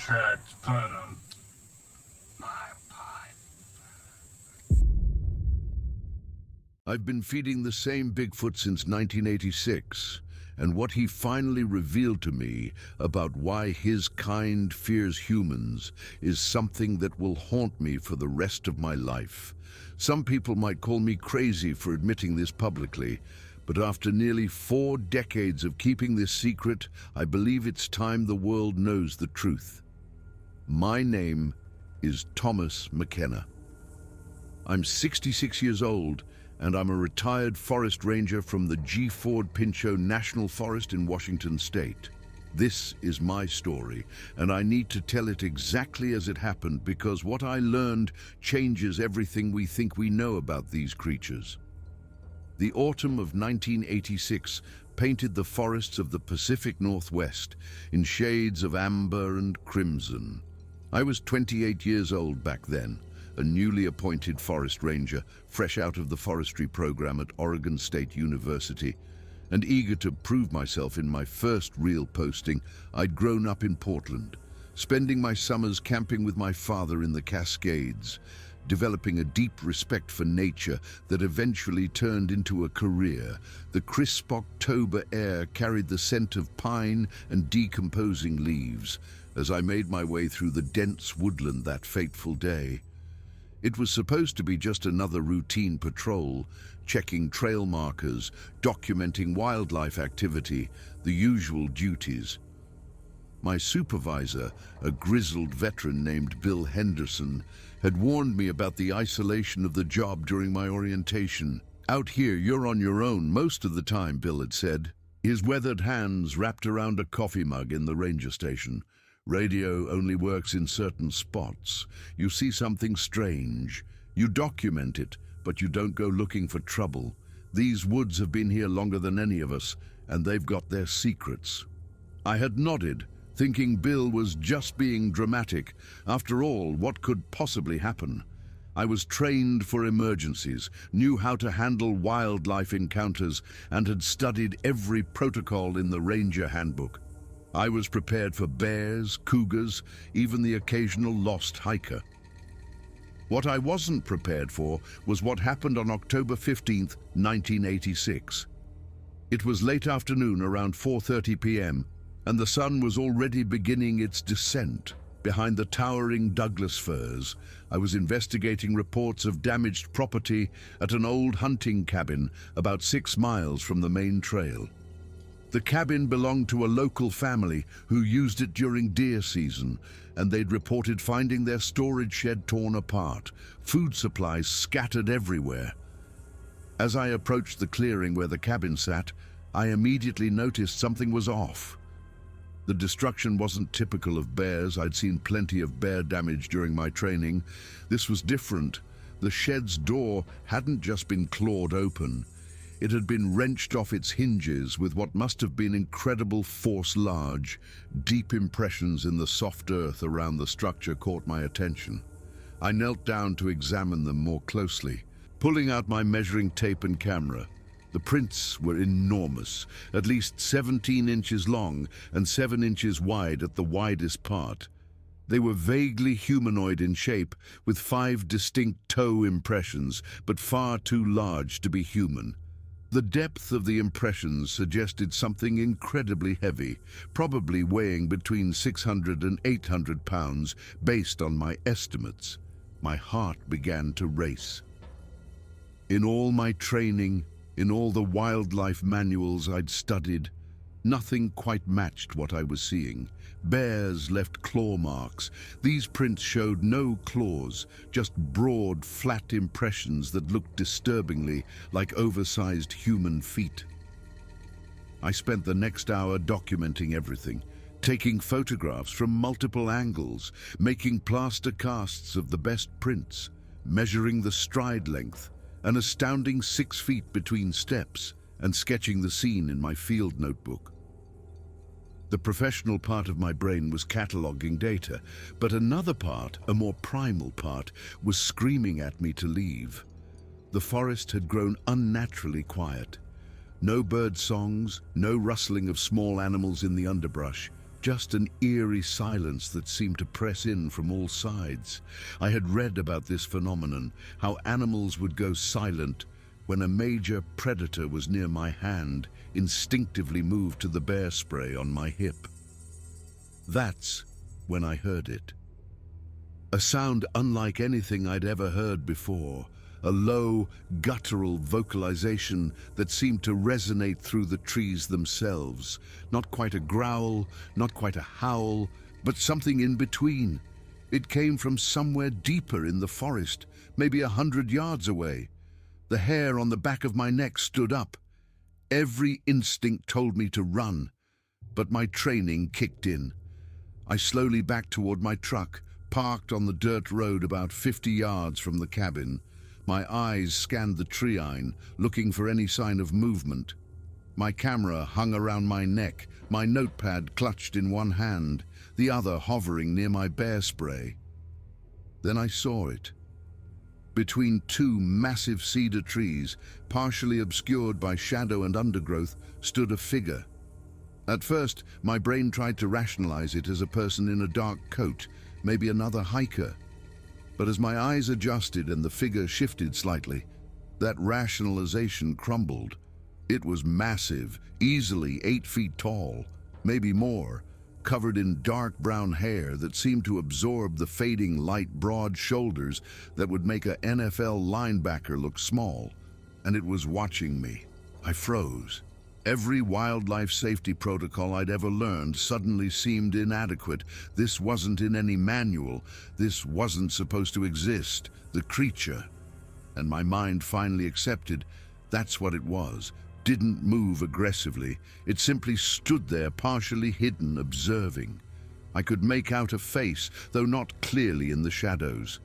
transparent. I've been feeding the same Bigfoot since 1986, and what he finally revealed to me about why his kind fears humans is something that will haunt me for the rest of my life. Some people might call me crazy for admitting this publicly, but after nearly 4 decades of keeping this secret, I believe it's time the world knows the truth. My name is Thomas McKenna. I'm 66 years old, and I'm a retired forest ranger from the G. Ford Pinchot National Forest in Washington State. This is my story, and I need to tell it exactly as it happened because what I learned changes everything we think we know about these creatures. The autumn of 1986 painted the forests of the Pacific Northwest in shades of amber and crimson. I was 28 years old back then, a newly appointed forest ranger, fresh out of the forestry program at Oregon State University, and eager to prove myself in my first real posting. I'd grown up in Portland, spending my summers camping with my father in the Cascades, developing a deep respect for nature that eventually turned into a career. The crisp October air carried the scent of pine and decomposing leaves as I made my way through the dense woodland that fateful day. It was supposed to be just another routine patrol, checking trail markers, documenting wildlife activity, the usual duties. My supervisor, a grizzled veteran named Bill Henderson, had warned me about the isolation of the job during my orientation. "Out here, you're on your own most of the time," Bill had said, his weathered hands wrapped around a coffee mug in the ranger station. "Radio only works in certain spots. You see something strange. You document it, but you don't go looking for trouble. These woods have been here longer than any of us, and they've got their secrets." I had nodded, thinking Bill was just being dramatic. After all, what could possibly happen? I was trained for emergencies, knew how to handle wildlife encounters, and had studied every protocol in the Ranger Handbook. I was prepared for bears, cougars, even the occasional lost hiker. What I wasn't prepared for was what happened on October 15th, 1986. It was late afternoon, around 4:30 p.m., and the sun was already beginning its descent. Behind the towering Douglas firs, I was investigating reports of damaged property at an old hunting cabin about 6 miles from the main trail. The cabin belonged to a local family who used it during deer season, and they'd reported finding their storage shed torn apart, food supplies scattered everywhere. As I approached the clearing where the cabin sat, I immediately noticed something was off. The destruction wasn't typical of bears. I'd seen plenty of bear damage during my training. This was different. The shed's door hadn't just been clawed open. It had been wrenched off its hinges with what must have been incredible force. Large, deep impressions in the soft earth around the structure caught my attention. I knelt down to examine them more closely, pulling out my measuring tape and camera. The prints were enormous, at least 17 inches long and 7 inches wide at the widest part. They were vaguely humanoid in shape, with 5 distinct toe impressions, but far too large to be human. The depth of the impressions suggested something incredibly heavy, probably weighing between 600 and 800 pounds, based on my estimates. My heart began to race. In all my training, in all the wildlife manuals I'd studied, nothing quite matched what I was seeing. Bears left claw marks. These prints showed no claws, just broad, flat impressions that looked disturbingly like oversized human feet. I spent the next hour documenting everything, taking photographs from multiple angles, making plaster casts of the best prints, measuring the stride length, an astounding 6 feet between steps, and sketching the scene in my field notebook. The professional part of my brain was cataloging data, but another part, a more primal part, was screaming at me to leave. The forest had grown unnaturally quiet. No bird songs, no rustling of small animals in the underbrush. just an eerie silence that seemed to press in from all sides. I had read about this phenomenon, how animals would go silent when a major predator was near my hand, instinctively moved to the bear spray on my hip. That's when I heard it. A sound unlike anything I'd ever heard before, a low, guttural vocalization that seemed to resonate through the trees themselves. Not quite a growl, not quite a howl, but something in between. It came from somewhere deeper in the forest, maybe 100 yards away. The hair on the back of my neck stood up. Every instinct told me to run, but my training kicked in. I slowly backed toward my truck, parked on the dirt road about 50 yards from the cabin. My eyes scanned the treeline, looking for any sign of movement. My camera hung around my neck, my notepad clutched in one hand, the other hovering near my bear spray. Then I saw it. Between two massive cedar trees, partially obscured by shadow and undergrowth, stood a figure. At first, my brain tried to rationalize it as a person in a dark coat, maybe another hiker. But as my eyes adjusted and the figure shifted slightly, that rationalization crumbled. It was massive, easily 8 feet tall, maybe more, covered in dark brown hair that seemed to absorb the fading light, broad shoulders that would make a NFL linebacker look small. And it was watching me. I froze. Every wildlife safety protocol I'd ever learned suddenly seemed inadequate. This wasn't in any manual. This wasn't supposed to exist. The creature. And my mind finally accepted that's what it was. Didn't move aggressively. It simply stood there, partially hidden, observing. I could make out a face, though not clearly in the shadows.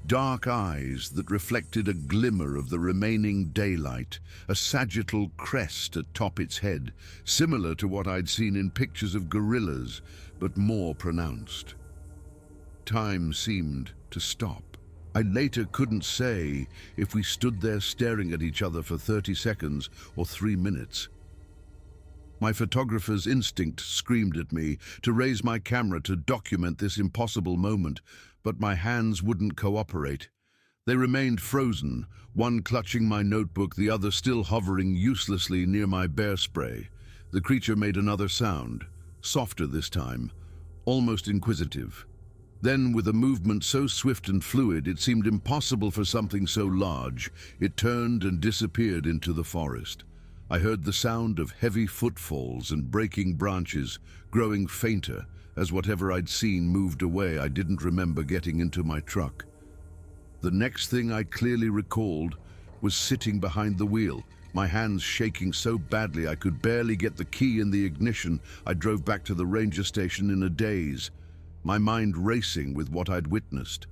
Dark eyes that reflected a glimmer of the remaining daylight, a sagittal crest atop its head, similar to what I'd seen in pictures of gorillas, but more pronounced. Time seemed to stop. I later couldn't say if we stood there staring at each other for 30 seconds or 3 minutes. My photographer's instinct screamed at me to raise my camera to document this impossible moment, but my hands wouldn't cooperate. They remained frozen, one clutching my notebook, the other still hovering uselessly near my bear spray. The creature made another sound, softer this time, almost inquisitive. Then, with a movement so swift and fluid it seemed impossible for something so large, it turned and disappeared into the forest. I heard the sound of heavy footfalls and breaking branches, growing fainter as whatever I'd seen moved away. I didn't remember getting into my truck. The next thing I clearly recalled was sitting behind the wheel, my hands shaking so badly I could barely get the key in the ignition. I drove back to the ranger station in a daze, my mind racing with what I'd witnessed.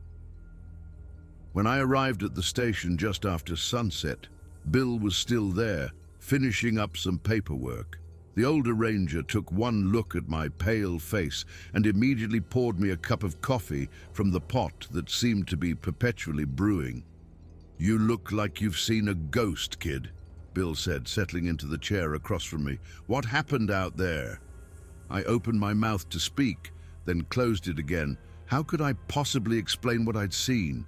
When I arrived at the station just after sunset, Bill was still there, finishing up some paperwork. The older ranger took one look at my pale face and immediately poured me a cup of coffee from the pot that seemed to be perpetually brewing. "You look like you've seen a ghost, kid," Bill said, settling into the chair across from me. "What happened out there?" I opened my mouth to speak, then closed it again. How could I possibly explain what I'd seen?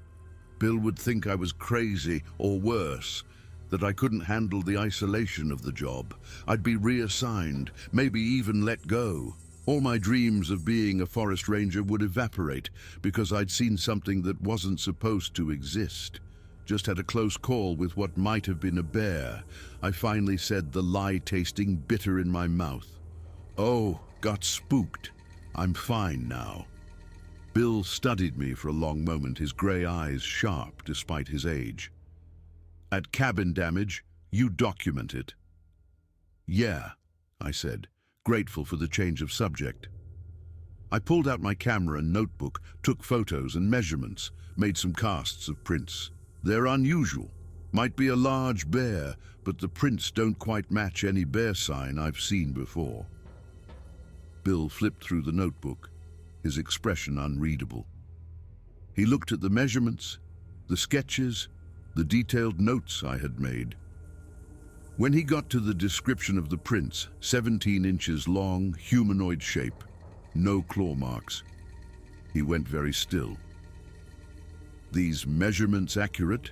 Bill would think I was crazy, or worse, that I couldn't handle the isolation of the job. I'd be reassigned, maybe even let go. All my dreams of being a forest ranger would evaporate because I'd seen something that wasn't supposed to exist. Just had a close call with what might have been a bear. I finally said, the lie tasting bitter in my mouth. "Oh, got spooked. I'm fine now." Bill studied me for a long moment, his gray eyes sharp despite his age. "At cabin damage, you document it." "Yeah," I said, grateful for the change of subject. I pulled out my camera and notebook, took photos and measurements, made some casts of prints. They're unusual. Might be a large bear, but the prints don't quite match any bear sign I've seen before. Bill flipped through the notebook, his expression unreadable. He looked at the measurements, the sketches, the detailed notes I had made. When he got to the description of the prints, 17 inches long, humanoid shape, no claw marks. He went very still. "These measurements accurate?"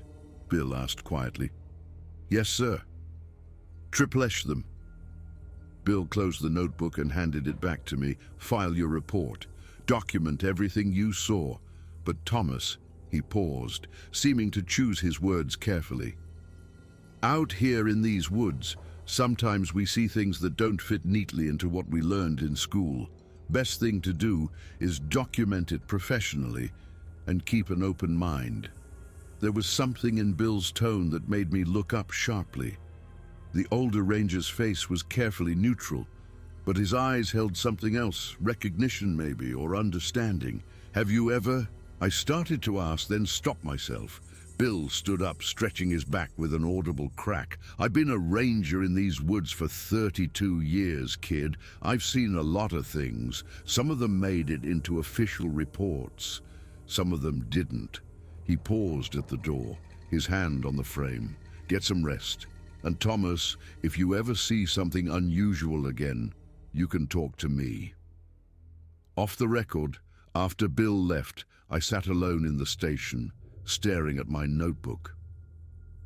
Bill asked quietly. "Yes, sir." "Triple-esh them." Bill closed the notebook and handed it back to me. "File your report. Document everything you saw." "But Thomas," he paused, seeming to choose his words carefully. "Out here in these woods, sometimes we see things that don't fit neatly into what we learned in school. Best thing to do is document it professionally and keep an open mind." There was something in Bill's tone that made me look up sharply. The older ranger's face was carefully neutral, but his eyes held something else, recognition maybe, or understanding. "Have you ever?" I started to ask, then stopped myself. Bill stood up, stretching his back with an audible crack. "I've been a ranger in these woods for 32 years, kid. I've seen a lot of things. Some of them made it into official reports. Some of them didn't." He paused at the door, his hand on the frame. "Get some rest. And Thomas, if you ever see something unusual again, you can talk to me." Off the record, after Bill left, I sat alone in the station, staring at my notebook.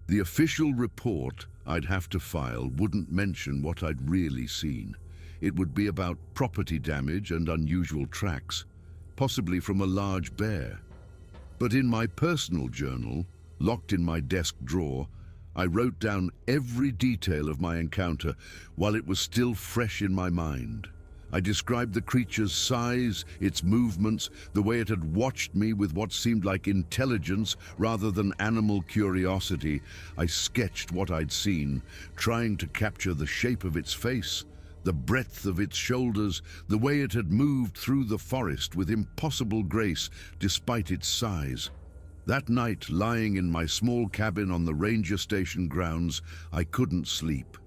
The official report I'd have to file wouldn't mention what I'd really seen. It would be about property damage and unusual tracks, possibly from a large bear. But in my personal journal, locked in my desk drawer, I wrote down every detail of my encounter while it was still fresh in my mind. I described the creature's size, its movements, the way it had watched me with what seemed like intelligence rather than animal curiosity. I sketched what I'd seen, trying to capture the shape of its face, the breadth of its shoulders, the way it had moved through the forest with impossible grace despite its size. That night, lying in my small cabin on the ranger station grounds, I couldn't sleep.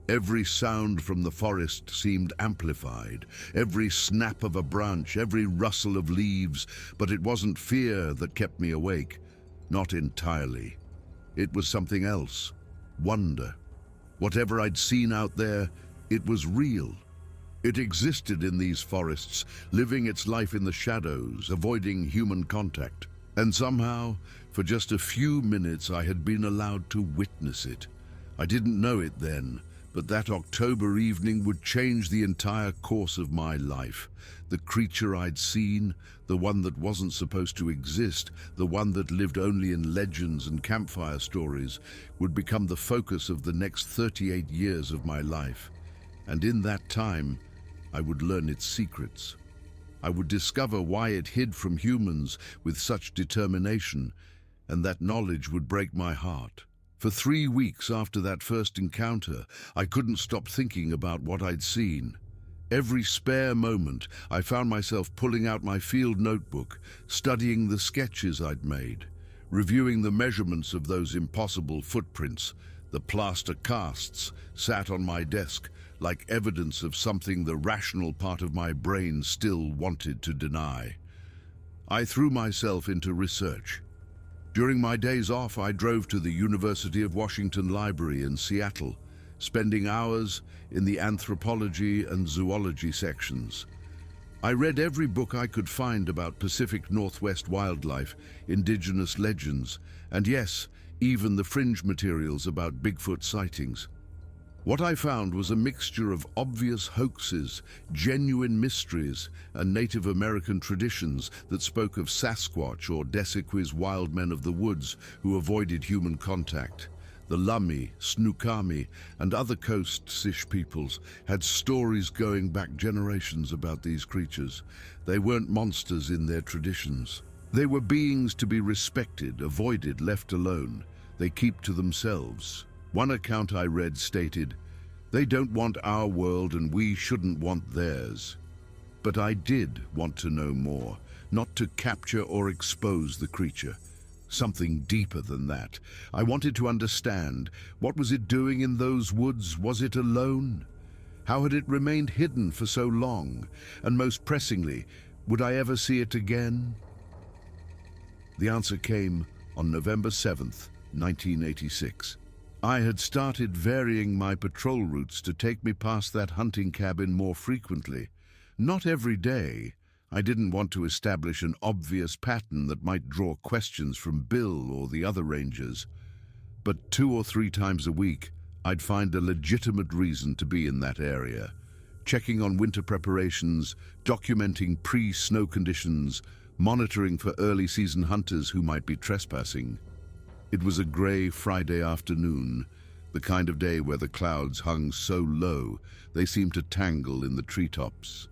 Every sound from the forest seemed amplified, every snap of a branch, every rustle of leaves, but it wasn't fear that kept me awake. Not entirely. It was something else. Wonder. Whatever I'd seen out there, it was real. It existed in these forests, living its life in the shadows, avoiding human contact. And somehow, for just a few minutes, I had been allowed to witness it. I didn't know it then, but that October evening would change the entire course of my life. The creature I'd seen, the one that wasn't supposed to exist, the one that lived only in legends and campfire stories, would become the focus of the next 38 years of my life. And in that time, I would learn its secrets. I would discover why it hid from humans with such determination, and that knowledge would break my heart. For 3 weeks after that first encounter, I couldn't stop thinking about what I'd seen. Every spare moment, I found myself pulling out my field notebook, studying the sketches I'd made, reviewing the measurements of those impossible footprints. The plaster casts sat on my desk like evidence of something the rational part of my brain still wanted to deny. I threw myself into research. During my days off, I drove to the University of Washington Library in Seattle, spending hours in the anthropology and zoology sections. I read every book I could find about Pacific Northwest wildlife, indigenous legends, and yes, even the fringe materials about Bigfoot sightings. What I found was a mixture of obvious hoaxes, genuine mysteries, and Native American traditions that spoke of Sasquatch or Desiquiz wild men of the woods who avoided human contact. The Lummi, Snoqualmie, and other Coast Sish peoples had stories going back generations about these creatures. They weren't monsters in their traditions. They were beings to be respected, avoided, left alone. They keep to themselves. One account I read stated, "They don't want our world and we shouldn't want theirs." But I did want to know more, not to capture or expose the creature. Something deeper than that. I wanted to understand, what was it doing in those woods? Was it alone? How had it remained hidden for so long? And most pressingly, would I ever see it again? The answer came on November 7th, 1986. I had started varying my patrol routes to take me past that hunting cabin more frequently. Not every day. I didn't want to establish an obvious pattern that might draw questions from Bill or the other rangers. But 2 or 3 times a week, I'd find a legitimate reason to be in that area, checking on winter preparations, documenting pre-snow conditions, monitoring for early season hunters who might be trespassing. It was a grey Friday afternoon, the kind of day where the clouds hung so low they seemed to tangle in the treetops.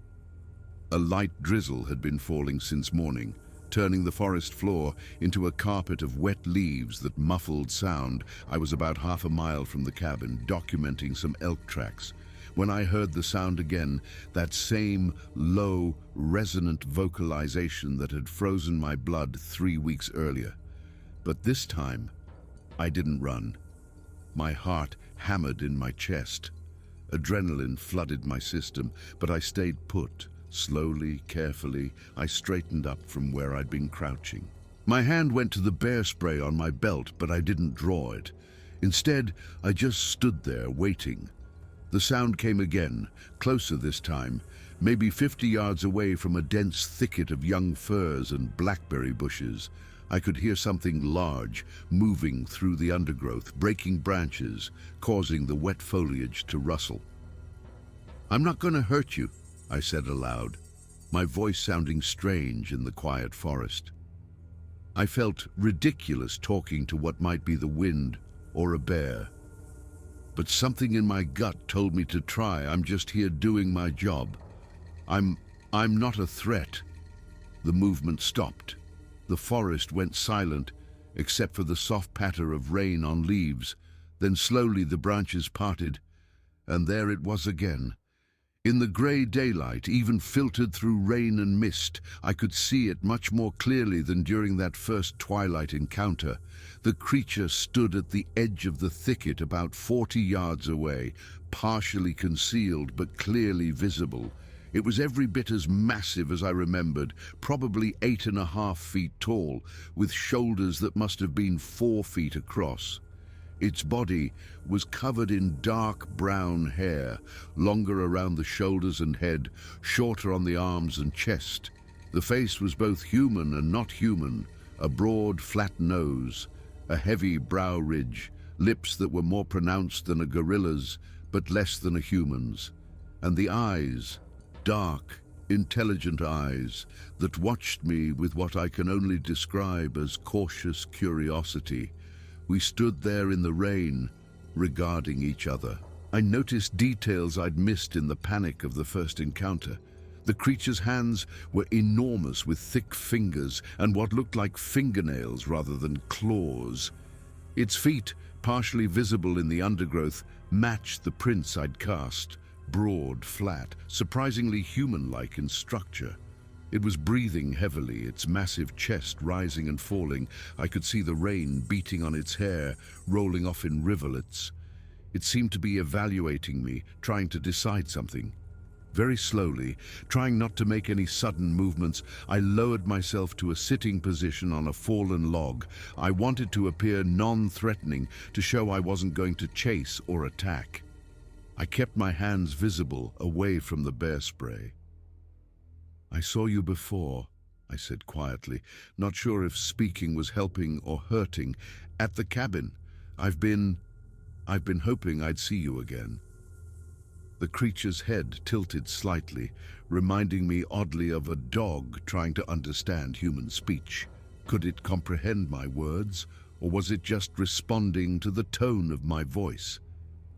A light drizzle had been falling since morning, turning the forest floor into a carpet of wet leaves that muffled sound. I was about half a mile from the cabin, documenting some elk tracks, when I heard the sound again, that same low, resonant vocalization that had frozen my blood 3 weeks earlier. But this time, I didn't run. My heart hammered in my chest. Adrenaline flooded my system, but I stayed put. Slowly, carefully, I straightened up from where I'd been crouching. My hand went to the bear spray on my belt, but I didn't draw it. Instead, I just stood there, waiting. The sound came again, closer this time, maybe 50 yards away from a dense thicket of young firs and blackberry bushes. I could hear something large moving through the undergrowth, breaking branches, causing the wet foliage to rustle. "I'm not going to hurt you," I said aloud, my voice sounding strange in the quiet forest. I felt ridiculous talking to what might be the wind or a bear. But something in my gut told me to try. I'm just here doing my job. I'm not a threat. The movement stopped. The forest went silent, except for the soft patter of rain on leaves. Then slowly the branches parted, and there it was again. In the grey daylight, even filtered through rain and mist, I could see it much more clearly than during that first twilight encounter. The creature stood at the edge of the thicket about 40 yards away, partially concealed but clearly visible. It was every bit as massive as I remembered, probably 8.5 feet tall, with shoulders that must have been 4 feet across. Its body was covered in dark brown hair, longer around the shoulders and head, shorter on the arms and chest. The face was both human and not human, a broad, flat nose, a heavy brow ridge, lips that were more pronounced than a gorilla's, but less than a human's, and the eyes, dark, intelligent eyes that watched me with what I can only describe as cautious curiosity. We stood there in the rain, regarding each other. I noticed details I'd missed in the panic of the first encounter. The creature's hands were enormous, with thick fingers and what looked like fingernails rather than claws. Its feet, partially visible in the undergrowth, matched the prints I'd cast, broad, flat, surprisingly human-like in structure. It was breathing heavily, its massive chest rising and falling. I could see the rain beating on its hair, rolling off in rivulets. It seemed to be evaluating me, trying to decide something. Very slowly, trying not to make any sudden movements, I lowered myself to a sitting position on a fallen log. I wanted to appear non-threatening, to show I wasn't going to chase or attack. I kept my hands visible, away from the bear spray. "I saw you before," I said quietly, not sure if speaking was helping or hurting. "At the cabin. I've been hoping I'd see you again." The creature's head tilted slightly, reminding me oddly of a dog trying to understand human speech. Could it comprehend my words, or was it just responding to the tone of my voice?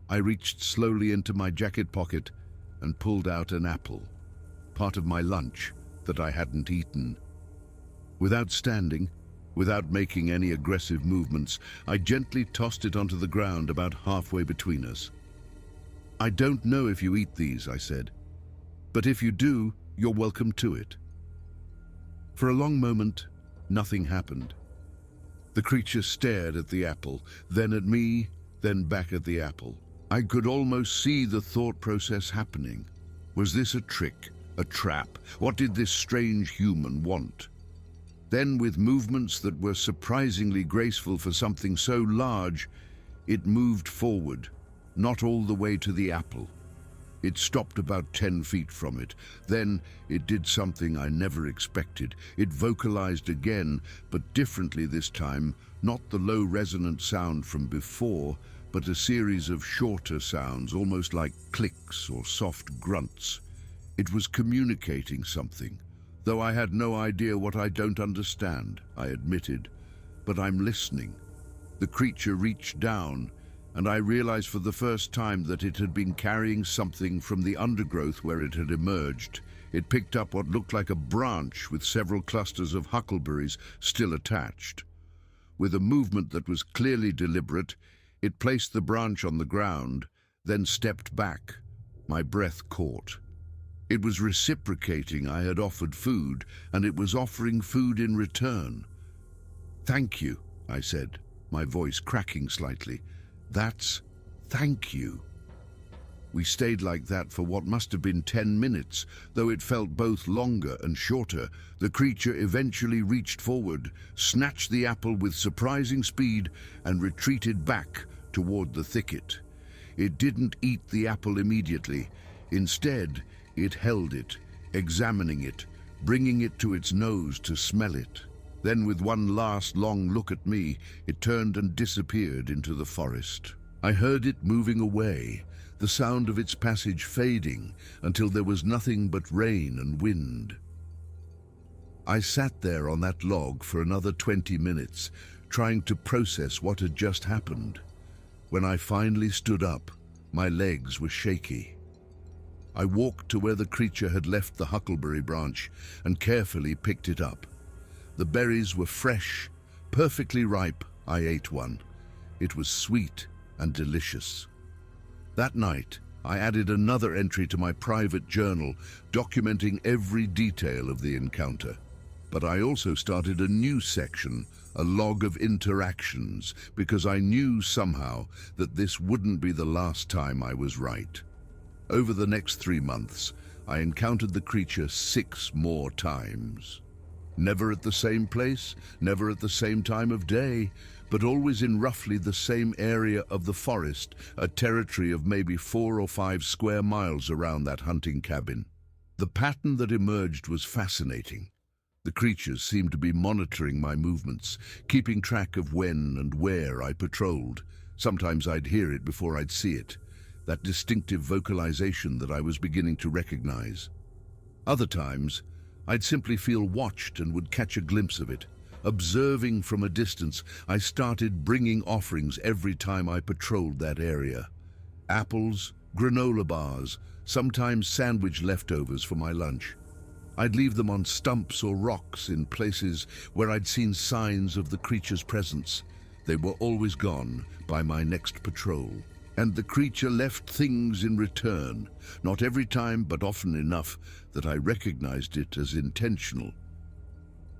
I reached slowly into my jacket pocket and pulled out an apple, part of my lunch that I hadn't eaten. Without standing, without making any aggressive movements, I gently tossed it onto the ground about halfway between us. "I don't know if you eat these," I said, "but if you do, you're welcome to it." For a long moment, nothing happened. The creature stared at the apple, then at me, then back at the apple. I could almost see the thought process happening. Was this a trick? A trap? What did this strange human want? Then, with movements that were surprisingly graceful for something so large, it moved forward, not all the way to the apple. It stopped about 10 feet from it. Then it did something I never expected. It vocalized again, but differently this time, not the low resonant sound from before, but a series of shorter sounds, almost like clicks or soft grunts. It was communicating something, though I had no idea what. I don't understand, I admitted, but I'm listening. The creature reached down, and I realized for the first time that it had been carrying something from the undergrowth where it had emerged. It picked up what looked like a branch with several clusters of huckleberries still attached. With a movement that was clearly deliberate, it placed the branch on the ground, then stepped back. My breath caught. It was reciprocating. I had offered food, and it was offering food in return. "Thank you," I said, my voice cracking slightly. "That's thank you." We stayed like that for what must have been 10 minutes, though it felt both longer and shorter. The creature eventually reached forward, snatched the apple with surprising speed, and retreated back toward the thicket. It didn't eat the apple immediately. Instead, it held it, examining it, bringing it to its nose to smell it. Then, with one last long look at me, it turned and disappeared into the forest. I heard it moving away, the sound of its passage fading until there was nothing but rain and wind. I sat there on that log for another 20 minutes, trying to process what had just happened. When I finally stood up, my legs were shaky. I walked to where the creature had left the huckleberry branch and carefully picked it up. The berries were fresh, perfectly ripe. I ate one. It was sweet and delicious. That night, I added another entry to my private journal, documenting every detail of the encounter. But I also started a new section, a log of interactions, because I knew somehow that this wouldn't be the last time I was right. Over the next 3 months, I encountered the creature 6 more times. Never at the same place, never at the same time of day, but always in roughly the same area of the forest, a territory of maybe 4 or 5 square miles around that hunting cabin. The pattern that emerged was fascinating. The creatures seemed to be monitoring my movements, keeping track of when and where I patrolled. Sometimes I'd hear it before I'd see it, that distinctive vocalization that I was beginning to recognize. Other times, I'd simply feel watched and would catch a glimpse of it. Observing from a distance, I started bringing offerings every time I patrolled that area. Apples, granola bars, sometimes sandwich leftovers for my lunch. I'd leave them on stumps or rocks in places where I'd seen signs of the creature's presence. They were always gone by my next patrol. And the creature left things in return, not every time, but often enough that I recognized it as intentional.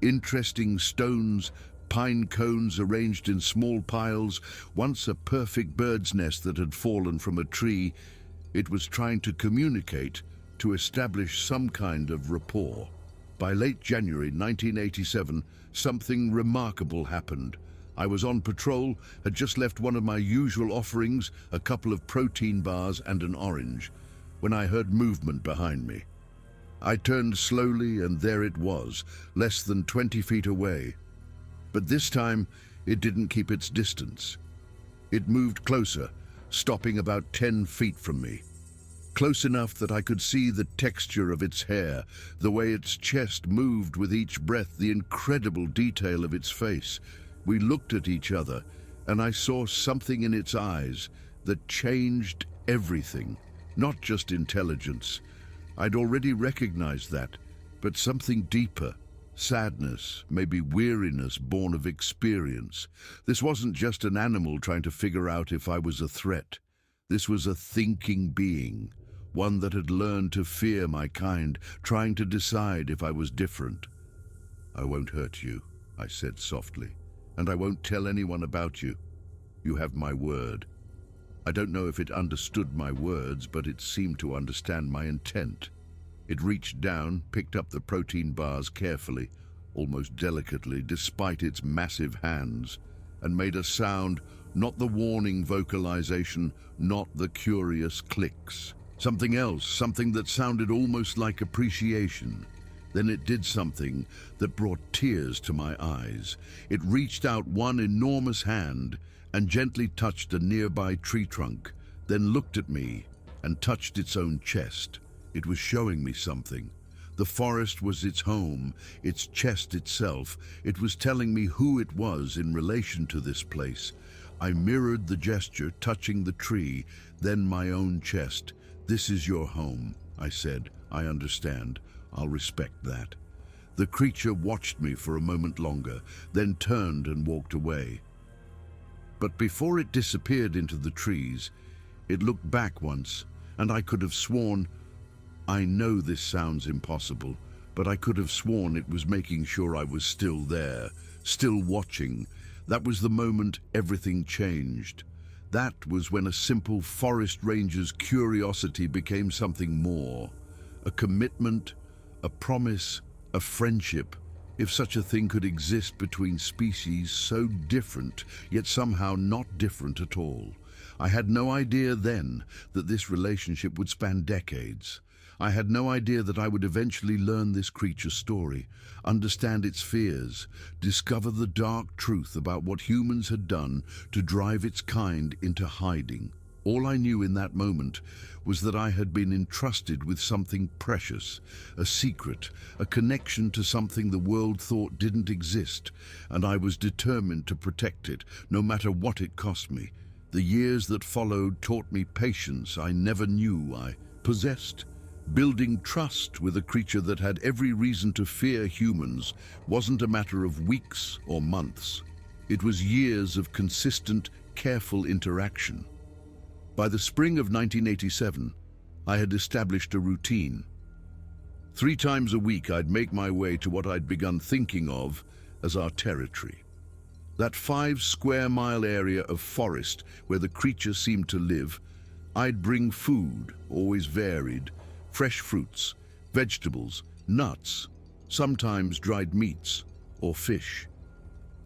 Interesting stones, pine cones arranged in small piles, once a perfect bird's nest that had fallen from a tree. It was trying to communicate, to establish some kind of rapport. By late January 1987, something remarkable happened. I was on patrol, had just left one of my usual offerings, a couple of protein bars and an orange, when I heard movement behind me. I turned slowly, and there it was, less than 20 feet away. But this time, it didn't keep its distance. It moved closer, stopping about 10 feet from me. Close enough that I could see the texture of its hair, the way its chest moved with each breath, the incredible detail of its face. We looked at each other, and I saw something in its eyes that changed everything, not just intelligence. I'd already recognized that, but something deeper, sadness, maybe weariness born of experience. This wasn't just an animal trying to figure out if I was a threat. This was a thinking being, one that had learned to fear my kind, trying to decide if I was different. "I won't hurt you," I said softly. "And I won't tell anyone about you. You have my word." I don't know if it understood my words, but it seemed to understand my intent. It reached down, picked up the protein bars carefully, almost delicately, despite its massive hands, and made a sound, not the warning vocalization, not the curious clicks. Something else, something that sounded almost like appreciation. Then it did something that brought tears to my eyes. It reached out one enormous hand and gently touched a nearby tree trunk, then looked at me and touched its own chest. It was showing me something. The forest was its home, its chest itself. It was telling me who it was in relation to this place. I mirrored the gesture, touching the tree, then my own chest. "This is your home," I said. "I understand. I'll respect that." The creature watched me for a moment longer, then turned and walked away. But before it disappeared into the trees, it looked back once, and I could have sworn, I know this sounds impossible, but I could have sworn it was making sure I was still there, still watching. That was the moment everything changed. That was when a simple forest ranger's curiosity became something more. A commitment, a promise, a friendship, if such a thing could exist between species so different, yet somehow not different at all. I had no idea then that this relationship would span decades. I had no idea that I would eventually learn this creature's story, understand its fears, discover the dark truth about what humans had done to drive its kind into hiding. All I knew in that moment was that I had been entrusted with something precious, a secret, a connection to something the world thought didn't exist, and I was determined to protect it, no matter what it cost me. The years that followed taught me patience I never knew I possessed. Building trust with a creature that had every reason to fear humans wasn't a matter of weeks or months. It was years of consistent, careful interaction. By the spring of 1987, I had established a routine. 3 times a week, I'd make my way to what I'd begun thinking of as our territory. That 5-square-mile area of forest where the creature seemed to live. I'd bring food, always varied, fresh fruits, vegetables, nuts, sometimes dried meats or fish.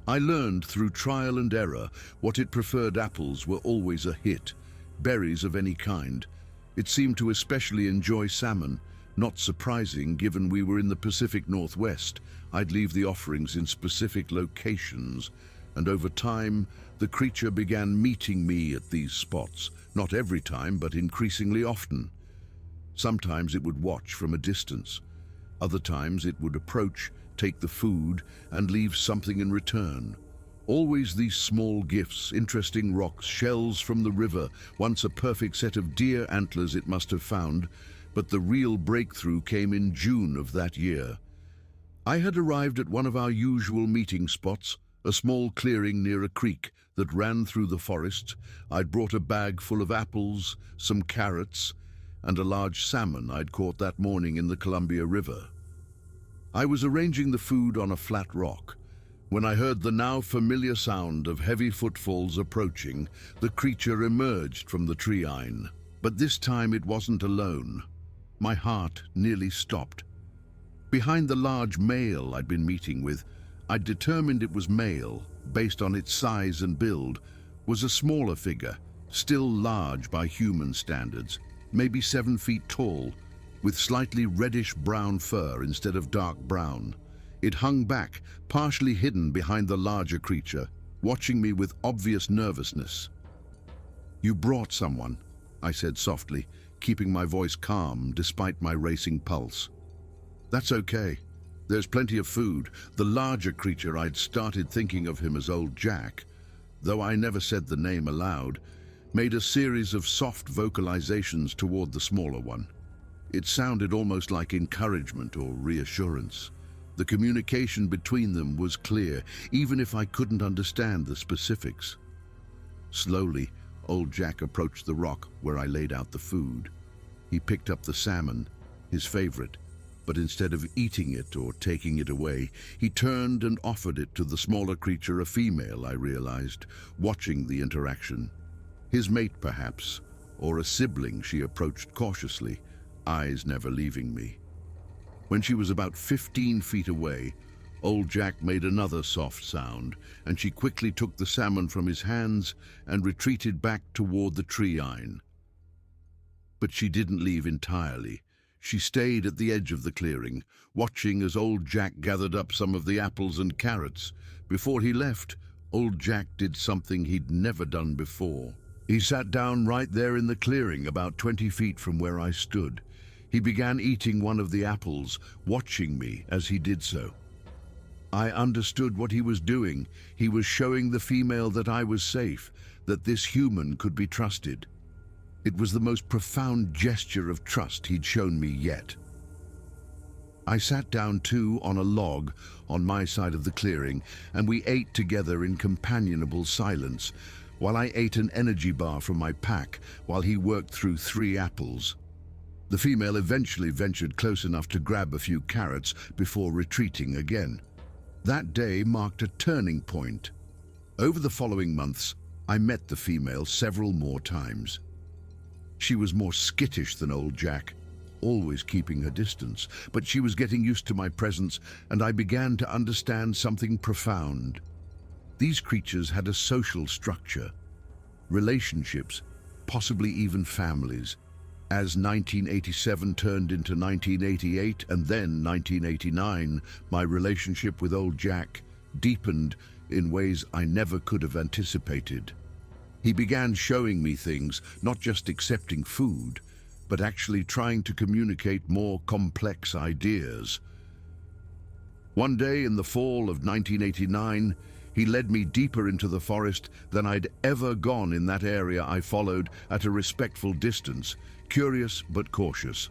I learned through trial and error what it preferred. Apples were always a hit, berries of any kind. It seemed to especially enjoy salmon, not surprising given we were in the Pacific Northwest. I'd leave the offerings in specific locations, and over time, the creature began meeting me at these spots, not every time, but increasingly often. Sometimes it would watch from a distance. Other times it would approach, take the food, and leave something in return. Always these small gifts, interesting rocks, shells from the river, once a perfect set of deer antlers it must have found, but the real breakthrough came in June of that year. I had arrived at one of our usual meeting spots, a small clearing near a creek that ran through the forest. I'd brought a bag full of apples, some carrots, and a large salmon I'd caught that morning in the Columbia River. I was arranging the food on a flat rock when I heard the now familiar sound of heavy footfalls approaching. The creature emerged from the treeine, but this time it wasn't alone. My heart nearly stopped. Behind the large male I'd been meeting with, I'd determined it was male based on its size and build, was a smaller figure, still large by human standards, maybe 7 feet tall, with slightly reddish-brown fur instead of dark brown. It hung back, partially hidden behind the larger creature, watching me with obvious nervousness. "You brought someone," I said softly, keeping my voice calm despite my racing pulse. "That's okay. There's plenty of food." The larger creature, I'd started thinking of him as Old Jack, though I never said the name aloud, made a series of soft vocalizations toward the smaller one. It sounded almost like encouragement or reassurance. The communication between them was clear, even if I couldn't understand the specifics. Slowly, Old Jack approached the rock where I laid out the food. He picked up the salmon, his favorite, but instead of eating it or taking it away, he turned and offered it to the smaller creature, a female, I realized, watching the interaction. His mate, perhaps, or a sibling. She approached cautiously, eyes never leaving me. When she was about 15 feet away, Old Jack made another soft sound, and she quickly took the salmon from his hands and retreated back toward the treeine. But she didn't leave entirely. She stayed at the edge of the clearing, watching as old Jack gathered up some of the apples and carrots. Before he left, old Jack did something he'd never done before. He sat down right there in the clearing, about 20 feet from where I stood. He began eating one of the apples, watching me as he did so. I understood what he was doing. He was showing the female that I was safe, that this human could be trusted. It was the most profound gesture of trust he'd shown me yet. I sat down too on a log on my side of the clearing, and we ate together in companionable silence, while I ate an energy bar from my pack while he worked through 3 apples. The female eventually ventured close enough to grab a few carrots before retreating again. That day marked a turning point. Over the following months, I met the female several more times. She was more skittish than old Jack, always keeping her distance, but she was getting used to my presence, and I began to understand something profound. These creatures had a social structure, relationships, possibly even families. As 1987 turned into 1988 and then 1989, my relationship with old Jack deepened in ways I never could have anticipated. He began showing me things, not just accepting food, but actually trying to communicate more complex ideas. One day in the fall of 1989, he led me deeper into the forest than I'd ever gone in that area. I followed at a respectful distance, curious but cautious.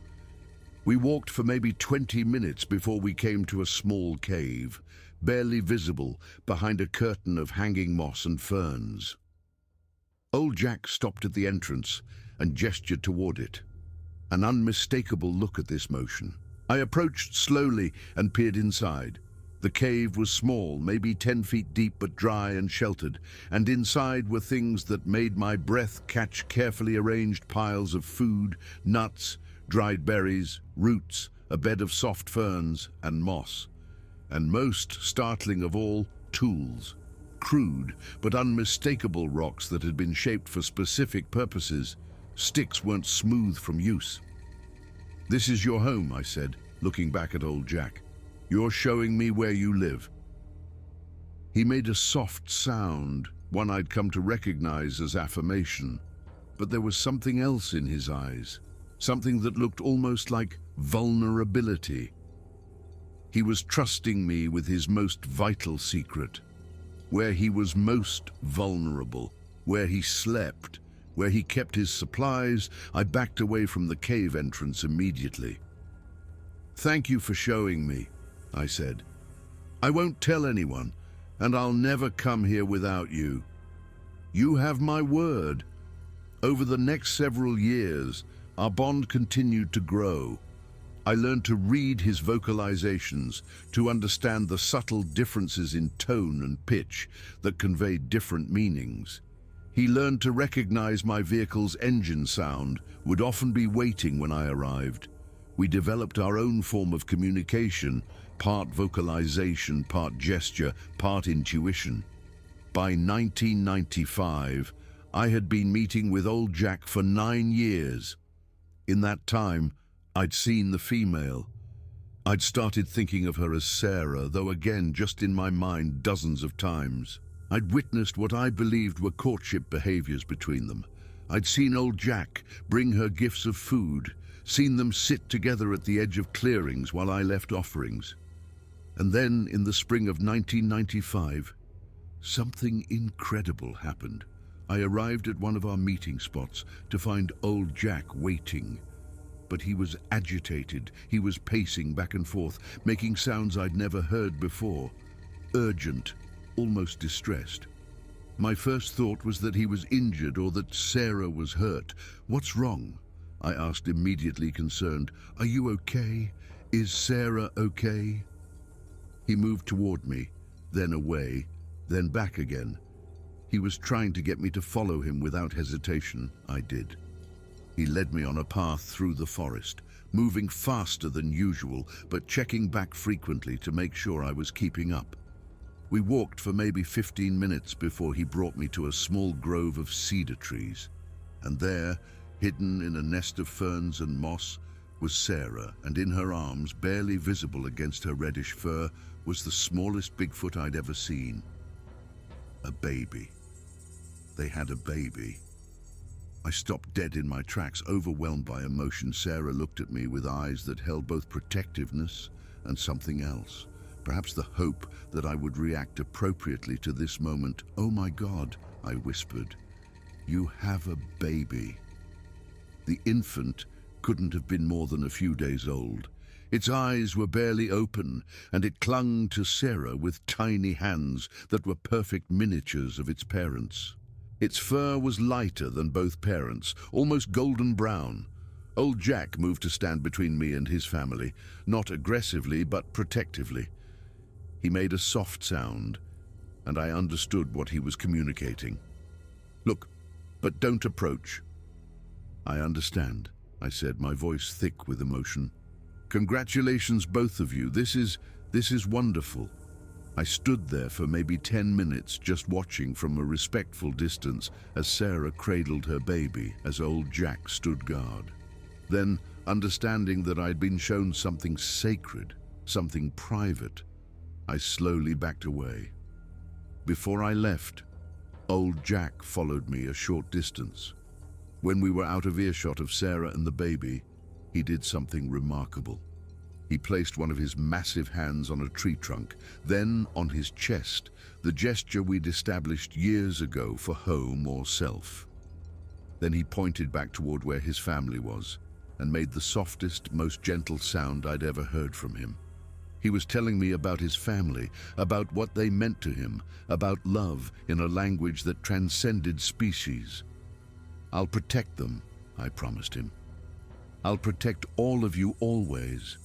We walked for maybe 20 minutes before we came to a small cave, barely visible behind a curtain of hanging moss and ferns. Old Jack stopped at the entrance and gestured toward it. An unmistakable look at this motion. I approached slowly and peered inside. The cave was small, maybe 10 feet deep but dry and sheltered, and inside were things that made my breath catch: carefully arranged piles of food, nuts, dried berries, roots, a bed of soft ferns and moss. And most startling of all, tools. Crude but unmistakable rocks that had been shaped for specific purposes. Sticks weren't smooth from use. "This is your home," I said, looking back at old Jack. "You're showing me where you live." He made a soft sound, one I'd come to recognize as affirmation. But there was something else in his eyes, something that looked almost like vulnerability. He was trusting me with his most vital secret. Where he was most vulnerable, where he slept, where he kept his supplies. I backed away from the cave entrance immediately. "Thank you for showing me," I said. "I won't tell anyone, and I'll never come here without you. You have my word." Over the next several years, our bond continued to grow. I learned to read his vocalizations, to understand the subtle differences in tone and pitch that conveyed different meanings. He learned to recognize my vehicle's engine sound, would often be waiting when I arrived. We developed our own form of communication, part vocalization, part gesture, part intuition. By 1995, I had been meeting with old Jack for 9 years. In that time, I'd seen the female. I'd started thinking of her as Sarah, though again just in my mind dozens of times. I'd witnessed what I believed were courtship behaviors between them. I'd seen old Jack bring her gifts of food, seen them sit together at the edge of clearings while I left offerings. And then, in the spring of 1995, something incredible happened. I arrived at one of our meeting spots to find old Jack waiting. But he was agitated. He was pacing back and forth, making sounds I'd never heard before. Urgent, almost distressed. My first thought was that he was injured or that Sarah was hurt. "What's wrong?" I asked, immediately concerned. "Are you okay? Is Sarah okay?" He moved toward me, then away, then back again. He was trying to get me to follow him without hesitation. I did. He led me on a path through the forest, moving faster than usual, but checking back frequently to make sure I was keeping up. We walked for maybe 15 minutes before he brought me to a small grove of cedar trees. And there, Hidden in a nest of ferns and moss was Sarah, and in her arms, barely visible against her reddish fur, was the smallest Bigfoot I'd ever seen. A baby. They had a baby. I stopped dead in my tracks, overwhelmed by emotion. Sarah looked at me with eyes that held both protectiveness and something else. Perhaps the hope that I would react appropriately to this moment. "Oh my God," I whispered. "You have a baby." The infant couldn't have been more than a few days old. Its eyes were barely open, and it clung to Sarah with tiny hands that were perfect miniatures of its parents. Its fur was lighter than both parents, almost golden brown. Old Jack moved to stand between me and his family, not aggressively but protectively. He made a soft sound, and I understood what he was communicating. "Look, but don't approach." "I understand," I said, my voice thick with emotion. "Congratulations, both of you. This is wonderful." I stood there for maybe 10 minutes, just watching from a respectful distance as Sarah cradled her baby, as old Jack stood guard. Then, understanding that I'd been shown something sacred, something private, I slowly backed away. Before I left, old Jack followed me a short distance. When we were out of earshot of Sarah and the baby, he did something remarkable. He placed one of his massive hands on a tree trunk, then on his chest, the gesture we'd established years ago for home or self. Then he pointed back toward where his family was and made the softest, most gentle sound I'd ever heard from him. He was telling me about his family, about what they meant to him, about love in a language that transcended species. "I'll protect them," I promised him. "I'll protect all of you always."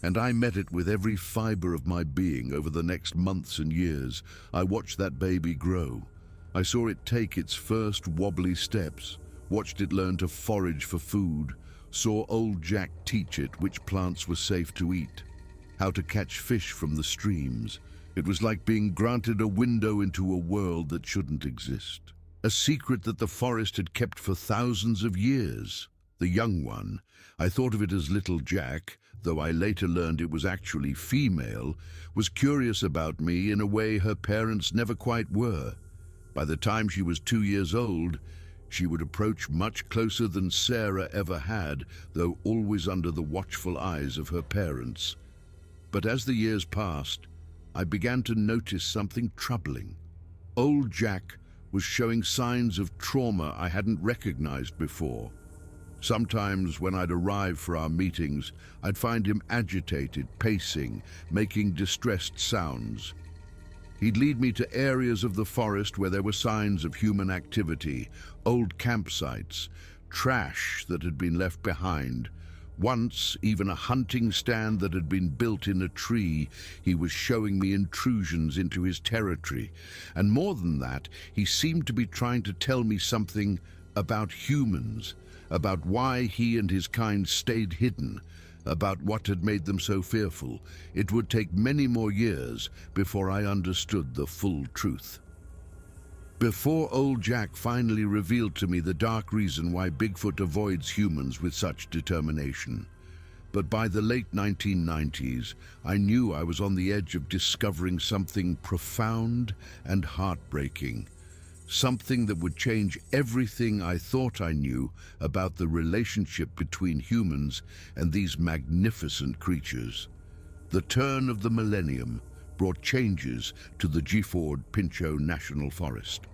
And I met it with every fiber of my being over the next months and years. I watched that baby grow. I saw it take its first wobbly steps, watched it learn to forage for food, saw old Jack teach it which plants were safe to eat, how to catch fish from the streams. It was like being granted a window into a world that shouldn't exist. A secret that the forest had kept for thousands of years. The young one, I thought of it as little Jack, though I later learned it was actually female, was curious about me in a way her parents never quite were. By the time she was 2 years old, she would approach much closer than Sarah ever had, though always under the watchful eyes of her parents. But as the years passed, I began to notice something troubling. Old Jack was showing signs of trauma I hadn't recognized before. Sometimes when I'd arrive for our meetings, I'd find him agitated, pacing, making distressed sounds. He'd lead me to areas of the forest where there were signs of human activity, old campsites, trash that had been left behind. Once, even a hunting stand that had been built in a tree. He was showing me intrusions into his territory. And more than that, he seemed to be trying to tell me something about humans, about why he and his kind stayed hidden, about what had made them so fearful. It would take many more years before I understood the full truth. Before old Jack finally revealed to me the dark reason why Bigfoot avoids humans with such determination. But by the late 1990s, I knew I was on the edge of discovering something profound and heartbreaking. Something that would change everything I thought I knew about the relationship between humans and these magnificent creatures. The turn of the millennium brought changes to the Gifford-Pinchot National Forest.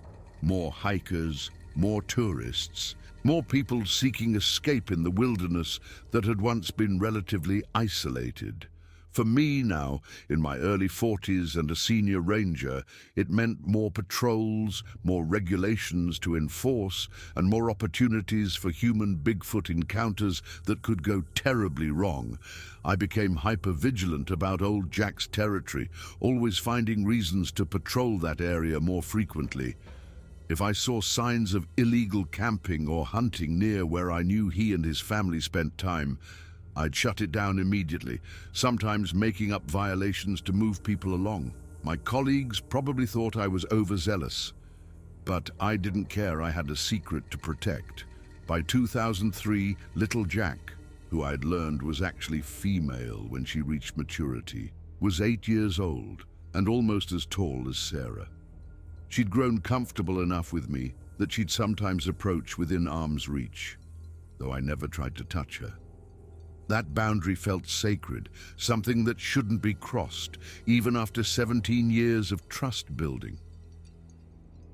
More hikers, more tourists, more people seeking escape in the wilderness that had once been relatively isolated. For me now, in my early 40s and a senior ranger, it meant more patrols, more regulations to enforce, and more opportunities for human Bigfoot encounters that could go terribly wrong. I became hyper-vigilant about old Jack's territory, always finding reasons to patrol that area more frequently. If I saw signs of illegal camping or hunting near where I knew he and his family spent time, I'd shut it down immediately, sometimes making up violations to move people along. My colleagues probably thought I was overzealous, but I didn't care. I had a secret to protect. By 2003, little Jack, who I'd learned was actually female when she reached maturity, was 8 years old and almost as tall as Sarah. She'd grown comfortable enough with me that she'd sometimes approach within arm's reach, though I never tried to touch her. That boundary felt sacred, something that shouldn't be crossed, even after 17 years of trust building.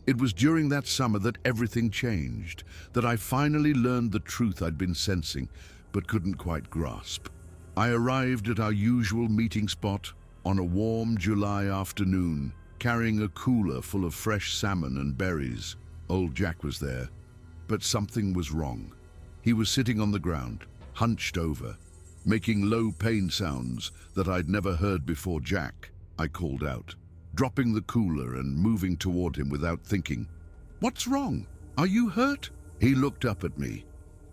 It was during that summer that everything changed, that I finally learned the truth I'd been sensing, but couldn't quite grasp. I arrived at our usual meeting spot on a warm July afternoon, carrying a cooler full of fresh salmon and berries. Old Jack was there, but something was wrong. He was sitting on the ground, hunched over, making low pain sounds that I'd never heard before. "Jack," I called out, dropping the cooler and moving toward him without thinking. "What's wrong? Are you hurt?" He looked up at me,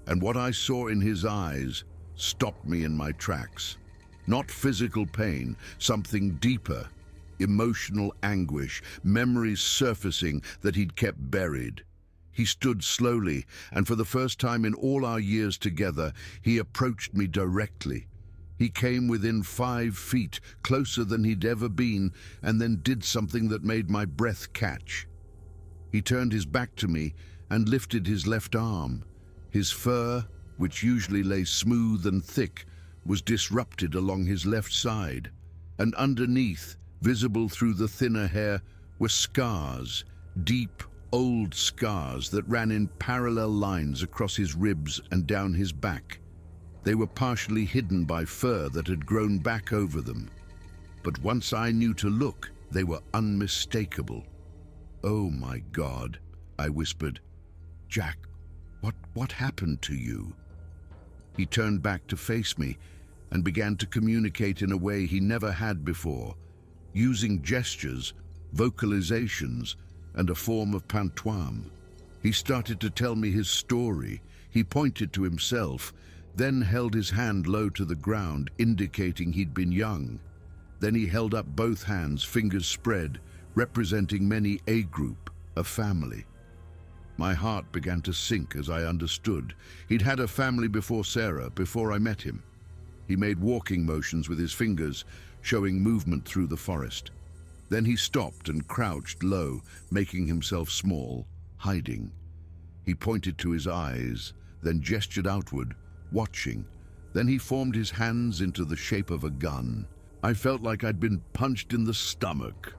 and what I saw in his eyes stopped me in my tracks. Not physical pain, something deeper, emotional anguish, memories surfacing that he'd kept buried. He stood slowly, and for the first time in all our years together, he approached me directly. He came within 5 feet, closer than he'd ever been, and then did something that made my breath catch. He turned his back to me and lifted his left arm. His fur, which usually lay smooth and thick, was disrupted along his left side, and underneath, visible through the thinner hair, were scars, deep, old scars that ran in parallel lines across his ribs and down his back. They were partially hidden by fur that had grown back over them. But once I knew to look, they were unmistakable. "Oh my God," I whispered. "Jack, what happened to you?" He turned back to face me and began to communicate in a way he never had before, using gestures, vocalizations, and a form of pantoum. He started to tell me his story. He pointed to himself, then held his hand low to the ground, indicating he'd been young. Then he held up both hands, fingers spread, representing many a group, a family. My heart began to sink as I understood. He'd had a family before Sarah, before I met him. He made walking motions with his fingers, showing movement through the forest. Then he stopped and crouched low, making himself small, hiding. He pointed to his eyes, then gestured outward, watching. Then he formed his hands into the shape of a gun. I felt like I'd been punched in the stomach.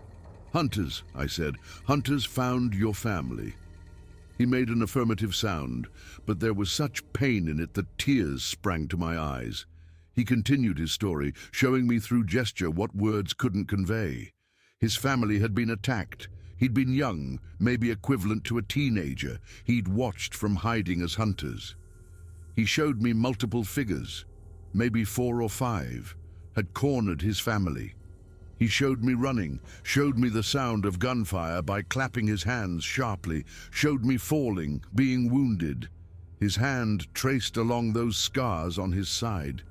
"Hunters," I said. "Hunters found your family." He made an affirmative sound, but there was such pain in it that tears sprang to my eyes. He continued his story, showing me through gesture what words couldn't convey. His family had been attacked. He'd been young, maybe equivalent to a teenager. He'd watched from hiding as hunters. He showed me multiple figures, maybe 4 or 5, had cornered his family. He showed me running, showed me the sound of gunfire by clapping his hands sharply, showed me falling, being wounded. His hand traced along those scars on his side.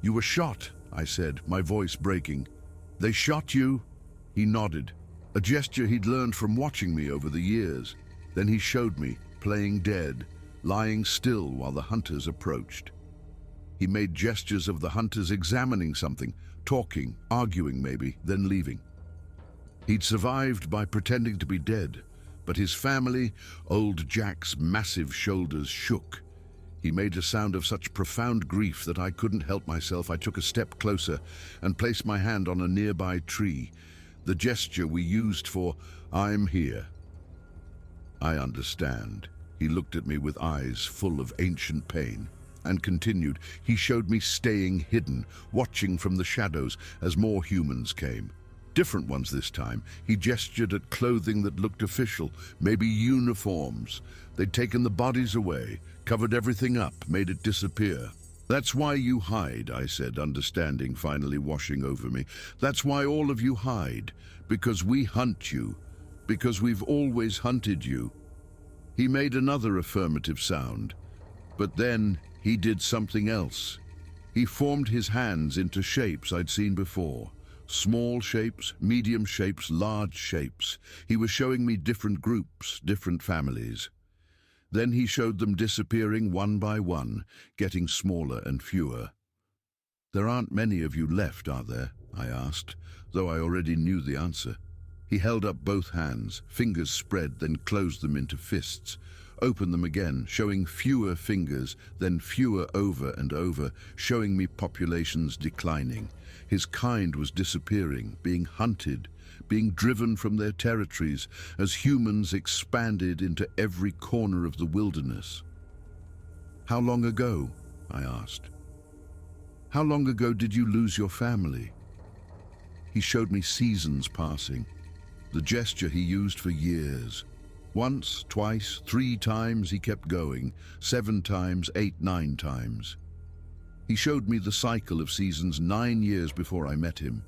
"You were shot," I said, my voice breaking. "They shot you?" He nodded, a gesture he'd learned from watching me over the years. Then he showed me, playing dead, lying still while the hunters approached. He made gestures of the hunters examining something, talking, arguing maybe, then leaving. He'd survived by pretending to be dead, but his family, old Jack's massive shoulders shook. He made a sound of such profound grief that I couldn't help myself. I took a step closer and placed my hand on a nearby tree, the gesture we used for "I'm here." "I understand." He looked at me with eyes full of ancient pain and continued. He showed me staying hidden, watching from the shadows as more humans came. Different ones this time. He gestured at clothing that looked official, maybe uniforms. They'd taken the bodies away, covered everything up, made it disappear. "That's why you hide," I said, understanding finally washing over me. "That's why all of you hide, because we hunt you, because we've always hunted you." He made another affirmative sound, but then he did something else. He formed his hands into shapes I'd seen before. Small shapes, medium shapes, large shapes. He was showing me different groups, different families. Then he showed them disappearing one by one, getting smaller and fewer. "There aren't many of you left, are there?" I asked, though I already knew the answer. He held up both hands, fingers spread, then closed them into fists, opened them again, showing fewer fingers, then fewer over and over, showing me populations declining. His kind was disappearing, being hunted, being driven from their territories as humans expanded into every corner of the wilderness. "How long ago?" I asked. "How long ago did you lose your family?" He showed me seasons passing, the gesture he used for years. Once, twice, 3 times he kept going, 7 times, 8, 9 times. He showed me the cycle of seasons 9 years before I met him.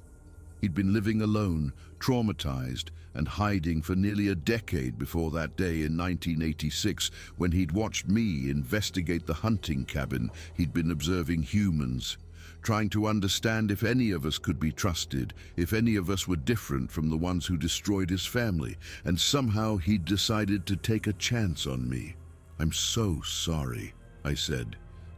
He'd been living alone, traumatized, and hiding for nearly a decade before that day in 1986 when he'd watched me investigate the hunting cabin he'd been observing humans, trying to understand if any of us could be trusted, if any of us were different from the ones who destroyed his family, and somehow he'd decided to take a chance on me. "I'm so sorry," I said,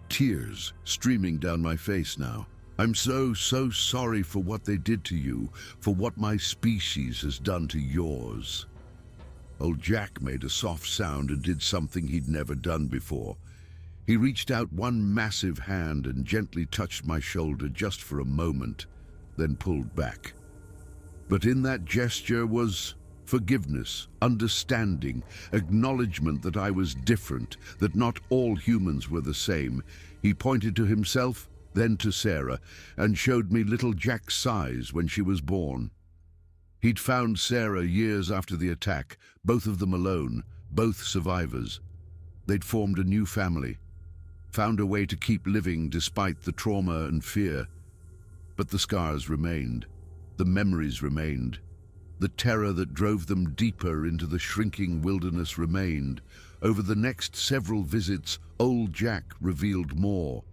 tears streaming down my face now. "I'm so sorry for what they did to you, for what my species has done to yours." Old Jack made a soft sound and did something he'd never done before. He reached out one massive hand and gently touched my shoulder just for a moment, then pulled back. But in that gesture was forgiveness, understanding, acknowledgement that I was different, that not all humans were the same. He pointed to himself, then to Sarah, and showed me little Jack's size when she was born. He'd found Sarah years after the attack, both of them alone, both survivors. They'd formed a new family, found a way to keep living despite the trauma and fear. But the scars remained, the memories remained. The terror that drove them deeper into the shrinking wilderness remained. Over the next several visits, old Jack revealed more.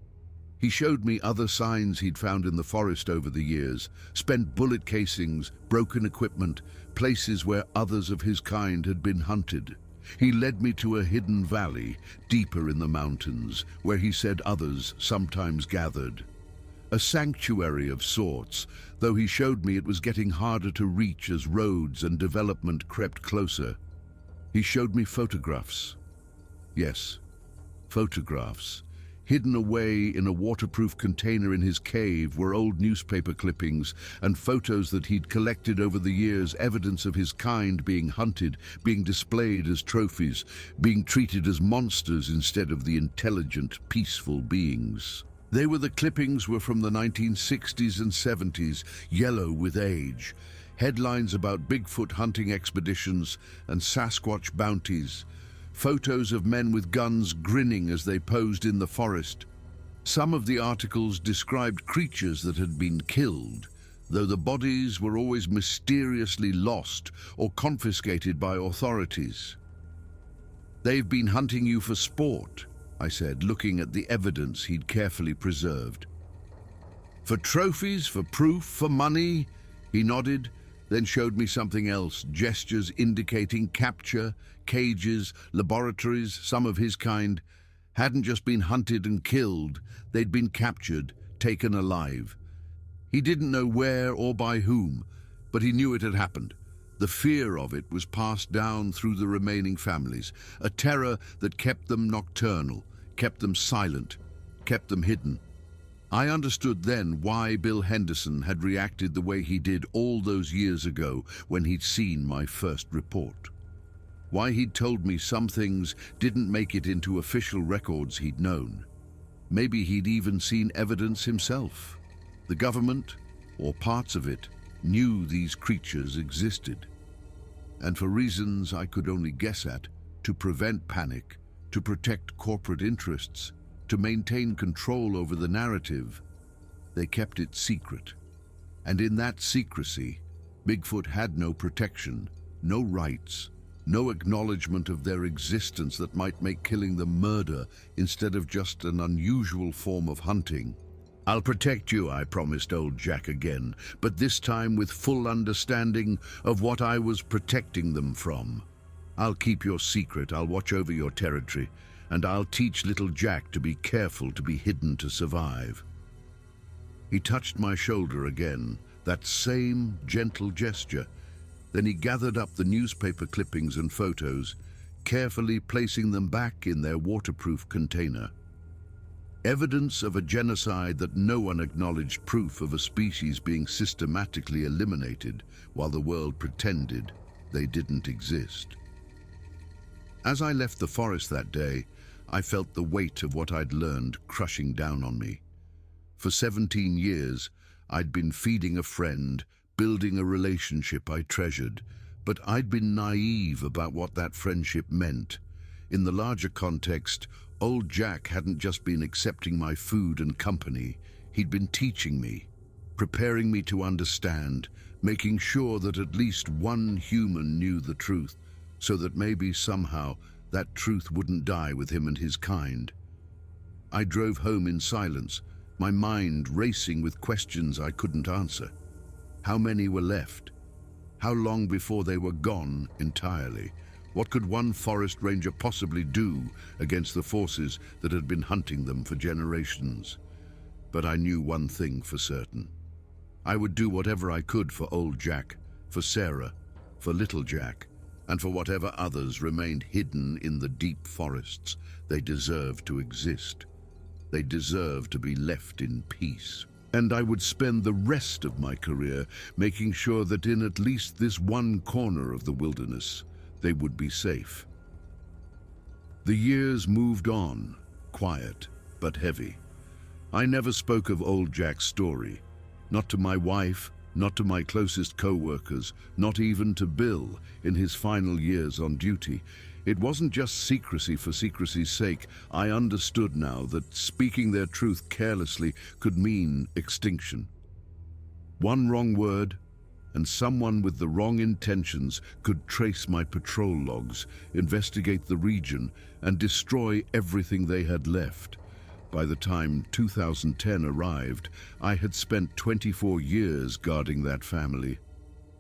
He showed me other signs he'd found in the forest over the years, spent bullet casings, broken equipment, places where others of his kind had been hunted. He led me to a hidden valley, deeper in the mountains, where he said others sometimes gathered. A sanctuary of sorts, though he showed me it was getting harder to reach as roads and development crept closer. He showed me photographs. Yes, photographs. Hidden away in a waterproof container in his cave were old newspaper clippings and photos that he'd collected over the years, evidence of his kind being hunted, being displayed as trophies, being treated as monsters instead of the intelligent, peaceful beings. The clippings were from the 1960s and 70s, yellow with age. Headlines about Bigfoot hunting expeditions and Sasquatch bounties. Photos of men with guns grinning as they posed in the forest. Some of the articles described creatures that had been killed, though the bodies were always mysteriously lost or confiscated by authorities. "They've been hunting you for sport," I said, looking at the evidence he'd carefully preserved. "For trophies, for proof, for money?" He nodded, then showed me something else, gestures indicating capture, cages, laboratories. Some of his kind hadn't just been hunted and killed, they'd been captured, taken alive. He didn't know where or by whom, but he knew it had happened. The fear of it was passed down through the remaining families, a terror that kept them nocturnal, kept them silent, kept them hidden. I understood then why Bill Henderson had reacted the way he did all those years ago when he'd seen my first report. Why he'd told me some things didn't make it into official records he'd known. Maybe he'd even seen evidence himself. The government, or parts of it, knew these creatures existed. And for reasons I could only guess at, to prevent panic, to protect corporate interests, to maintain control over the narrative, they kept it secret. And in that secrecy, Bigfoot had no protection, no rights, no acknowledgement of their existence that might make killing them murder instead of just an unusual form of hunting. "I'll protect you," I promised old Jack again, but this time with full understanding of what I was protecting them from. I'll keep your secret, I'll watch over your territory, and I'll teach little Jack to be careful, to be hidden, to survive." He touched my shoulder again, that same gentle gesture. Then he gathered up the newspaper clippings and photos, carefully placing them back in their waterproof container. Evidence of a genocide that no one acknowledged, proof of a species being systematically eliminated while the world pretended they didn't exist. As I left the forest that day, I felt the weight of what I'd learned crushing down on me. For 17 years, I'd been feeding a friend, building a relationship I treasured, but I'd been naive about what that friendship meant. In the larger context, old Jack hadn't just been accepting my food and company, he'd been teaching me, preparing me to understand, making sure that at least one human knew the truth, so that maybe somehow that truth wouldn't die with him and his kind. I drove home in silence, my mind racing with questions I couldn't answer. How many were left? How long before they were gone entirely? What could one forest ranger possibly do against the forces that had been hunting them for generations? But I knew one thing for certain. I would do whatever I could for old Jack, for Sarah, for little Jack, and for whatever others remained hidden in the deep forests. They deserved to exist. They deserved to be left in peace. And I would spend the rest of my career making sure that in at least this one corner of the wilderness, they would be safe. The years moved on, quiet but heavy. I never spoke of old Jack's story, not to my wife, not to my closest co-workers, not even to Bill in his final years on duty. It wasn't just secrecy for secrecy's sake. I understood now that speaking their truth carelessly could mean extinction. One wrong word, and someone with the wrong intentions could trace my patrol logs, investigate the region, and destroy everything they had left. By the time 2010 arrived, I had spent 24 years guarding that family.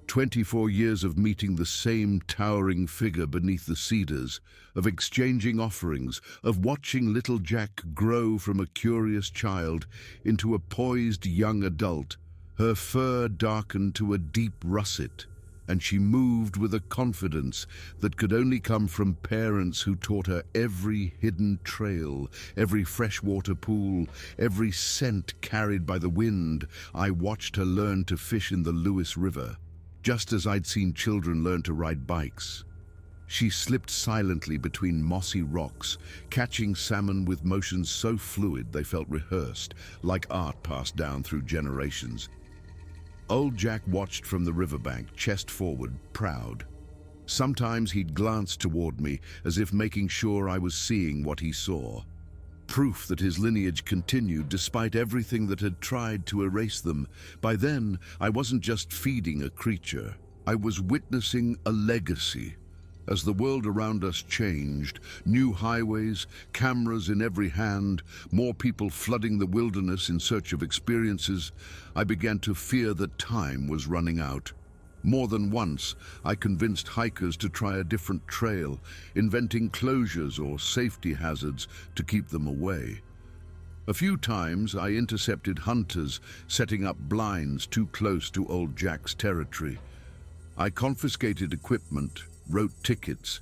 24 years of meeting the same towering figure beneath the cedars, of exchanging offerings, of watching little Jack grow from a curious child into a poised young adult. Her fur darkened to a deep russet, and she moved with a confidence that could only come from parents who taught her every hidden trail, every freshwater pool, every scent carried by the wind. I watched her learn to fish in the Lewis River, just as I'd seen children learn to ride bikes. She slipped silently between mossy rocks, catching salmon with motions so fluid they felt rehearsed, like art passed down through generations. Old Jack watched from the riverbank, chest forward, proud. Sometimes he'd glance toward me, as if making sure I was seeing what he saw. Proof that his lineage continued despite everything that had tried to erase them. By then, I wasn't just feeding a creature. I was witnessing a legacy. As the world around us changed, new highways, cameras in every hand, more people flooding the wilderness in search of experiences, I began to fear that time was running out. More than once, I convinced hikers to try a different trail, inventing closures or safety hazards to keep them away. A few times, I intercepted hunters setting up blinds too close to old Jack's territory. I confiscated equipment, wrote tickets,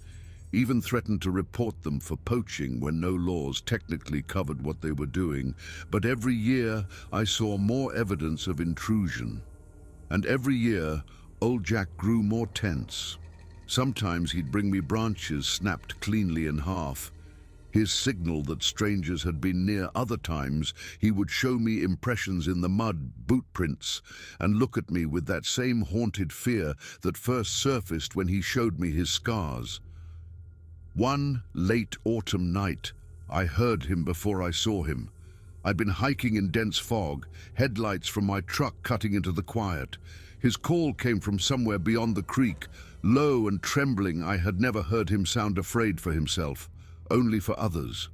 even threatened to report them for poaching when no laws technically covered what they were doing. But every year, I saw more evidence of intrusion. And every year, old Jack grew more tense. Sometimes he'd bring me branches snapped cleanly in half. His signal that strangers had been near. Other times, he would show me impressions in the mud, boot prints, and look at me with that same haunted fear that first surfaced when he showed me his scars. One late autumn night, I heard him before I saw him. I'd been hiking in dense fog, headlights from my truck cutting into the quiet. His call came from somewhere beyond the creek. Low and trembling, I had never heard him sound afraid for himself, only for others.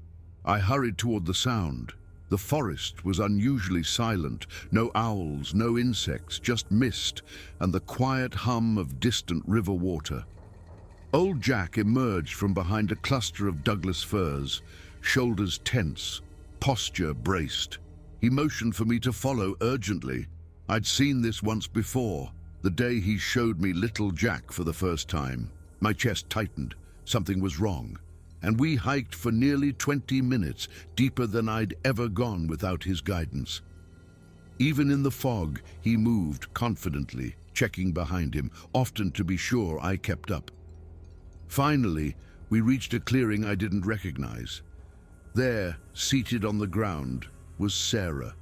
I hurried toward the sound. The forest was unusually silent. No owls, no insects, just mist and the quiet hum of distant river water. Old Jack emerged from behind a cluster of Douglas firs, shoulders tense, posture braced. He motioned for me to follow urgently. I'd seen this once before, the day he showed me Little Jack for the first time. My chest tightened. Something was wrong. And we hiked for nearly 20 minutes, deeper than I'd ever gone without his guidance. Even in the fog, he moved confidently, checking behind him, often to be sure I kept up. Finally, we reached a clearing I didn't recognize. There, seated on the ground, was Sarah.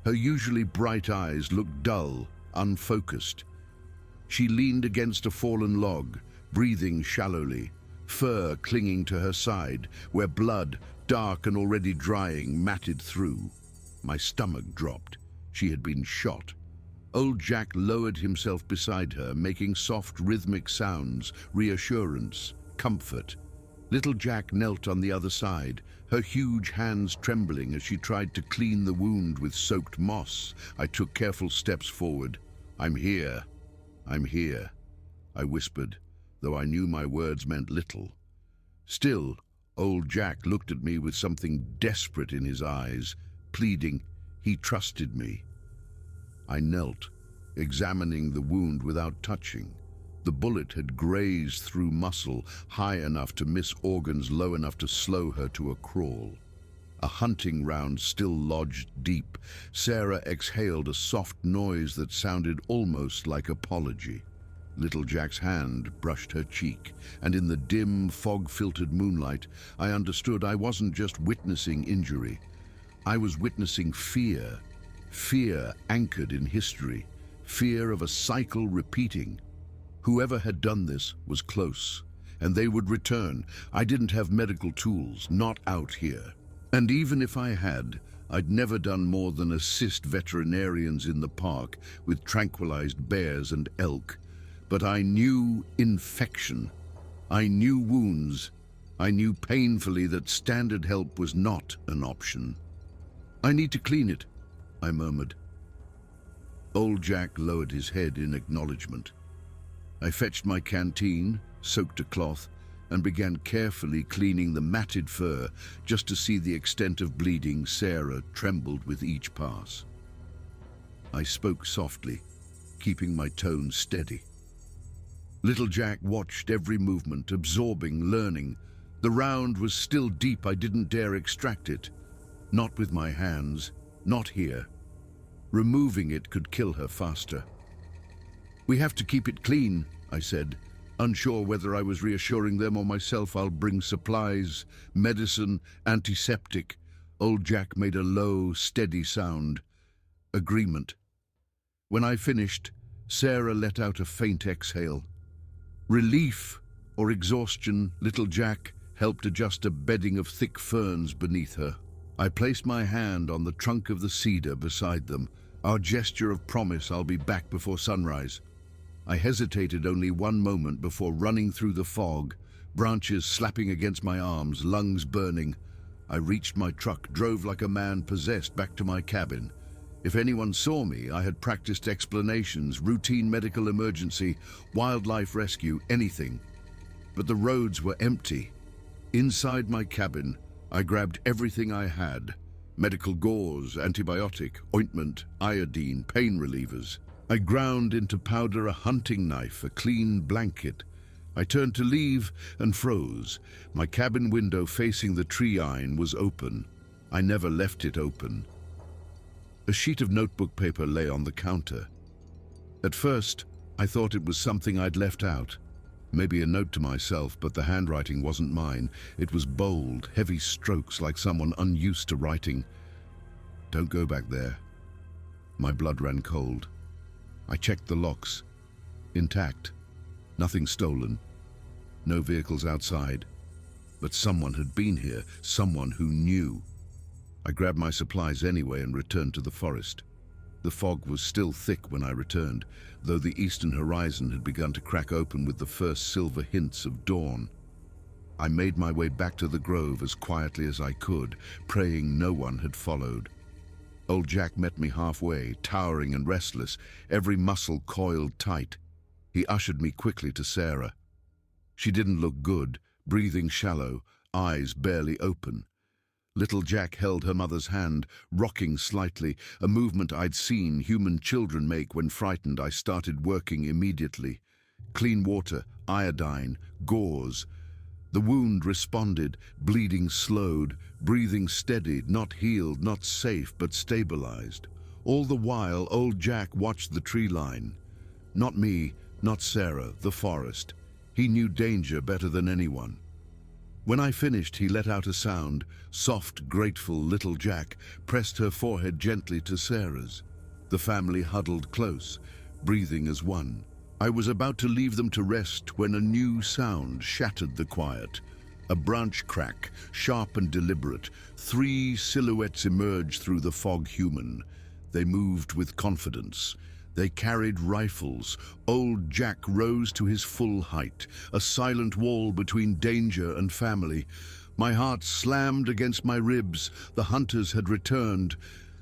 Her usually bright eyes looked dull, unfocused. She leaned against a fallen log, breathing shallowly, fur clinging to her side, where blood, dark and already drying, matted through. My stomach dropped. She had been shot. Old Jack lowered himself beside her, making soft rhythmic sounds, reassurance, comfort. Little Jack knelt on the other side, her huge hands trembling as she tried to clean the wound with soaked moss. I took careful steps forward. "I'm here. I'm here," I whispered, though I knew my words meant little. Still, Old Jack looked at me with something desperate in his eyes, pleading. He trusted me. I knelt, examining the wound without touching. The bullet had grazed through muscle, high enough to miss organs, low enough to slow her to a crawl. A hunting round still lodged deep. Sarah exhaled a soft noise that sounded almost like apology. Little Jack's hand brushed her cheek, and in the dim, fog-filtered moonlight, I understood I wasn't just witnessing injury. I was witnessing fear. Fear anchored in history. Fear of a cycle repeating. Whoever had done this was close, and they would return. I didn't have medical tools, not out here. And even if I had, I'd never done more than assist veterinarians in the park with tranquilized bears and elk. But I knew infection. I knew wounds. I knew painfully that standard help was not an option. "I need to clean it," I murmured. Old Jack lowered his head in acknowledgement. I fetched my canteen, soaked a cloth, and began carefully cleaning the matted fur just to see the extent of bleeding. Sarah trembled with each pass. I spoke softly, keeping my tone steady. Little Jack watched every movement, absorbing, learning. The round was still deep. I didn't dare extract it. Not with my hands, not here. Removing it could kill her faster. "We have to keep it clean," I said, unsure whether I was reassuring them or myself. "I'll bring supplies, medicine, antiseptic." Old Jack made a low, steady sound. Agreement. When I finished, Sarah let out a faint exhale. Relief or exhaustion, Little Jack helped adjust a bedding of thick ferns beneath her. I placed my hand on the trunk of the cedar beside them, our gesture of promise I'll be back before sunrise. I hesitated only one moment before running through the fog, branches slapping against my arms, lungs burning. I reached my truck, drove like a man possessed back to my cabin. If anyone saw me, I had practiced explanations, routine medical emergency, wildlife rescue, anything. But the roads were empty. Inside my cabin, I grabbed everything I had: medical gauze, antibiotic, ointment, iodine, pain relievers. I ground into powder a hunting knife, a clean blanket. I turned to leave and froze. My cabin window facing the tree line was open. I never left it open. A sheet of notebook paper lay on the counter. At first, I thought it was something I'd left out. Maybe a note to myself, but the handwriting wasn't mine. It was bold, heavy strokes like someone unused to writing. "Don't go back there." My blood ran cold. I checked the locks. Intact. Nothing stolen. No vehicles outside. But someone had been here, someone who knew. I grabbed my supplies anyway and returned to the forest. The fog was still thick when I returned, though the eastern horizon had begun to crack open with the first silver hints of dawn. I made my way back to the grove as quietly as I could, praying no one had followed. Old Jack met me halfway, towering and restless, every muscle coiled tight. He ushered me quickly to Sarah. She didn't look good, breathing shallow, eyes barely open. Little Jack held her mother's hand, rocking slightly, a movement I'd seen human children make when frightened. I started working immediately. Clean water, iodine, gauze. The wound responded, bleeding slowed, breathing steadied, not healed, not safe, but stabilized. All the while, old Jack watched the tree line. Not me, not Sarah, the forest. He knew danger better than anyone. When I finished, he let out a sound. Soft, grateful little Jack pressed her forehead gently to Sarah's. The family huddled close, breathing as one. I was about to leave them to rest when a new sound shattered the quiet. A branch crack, sharp and deliberate. 3 silhouettes emerged through the fog human. They moved with confidence. They carried rifles. Old Jack rose to his full height, a silent wall between danger and family. My heart slammed against my ribs. The hunters had returned.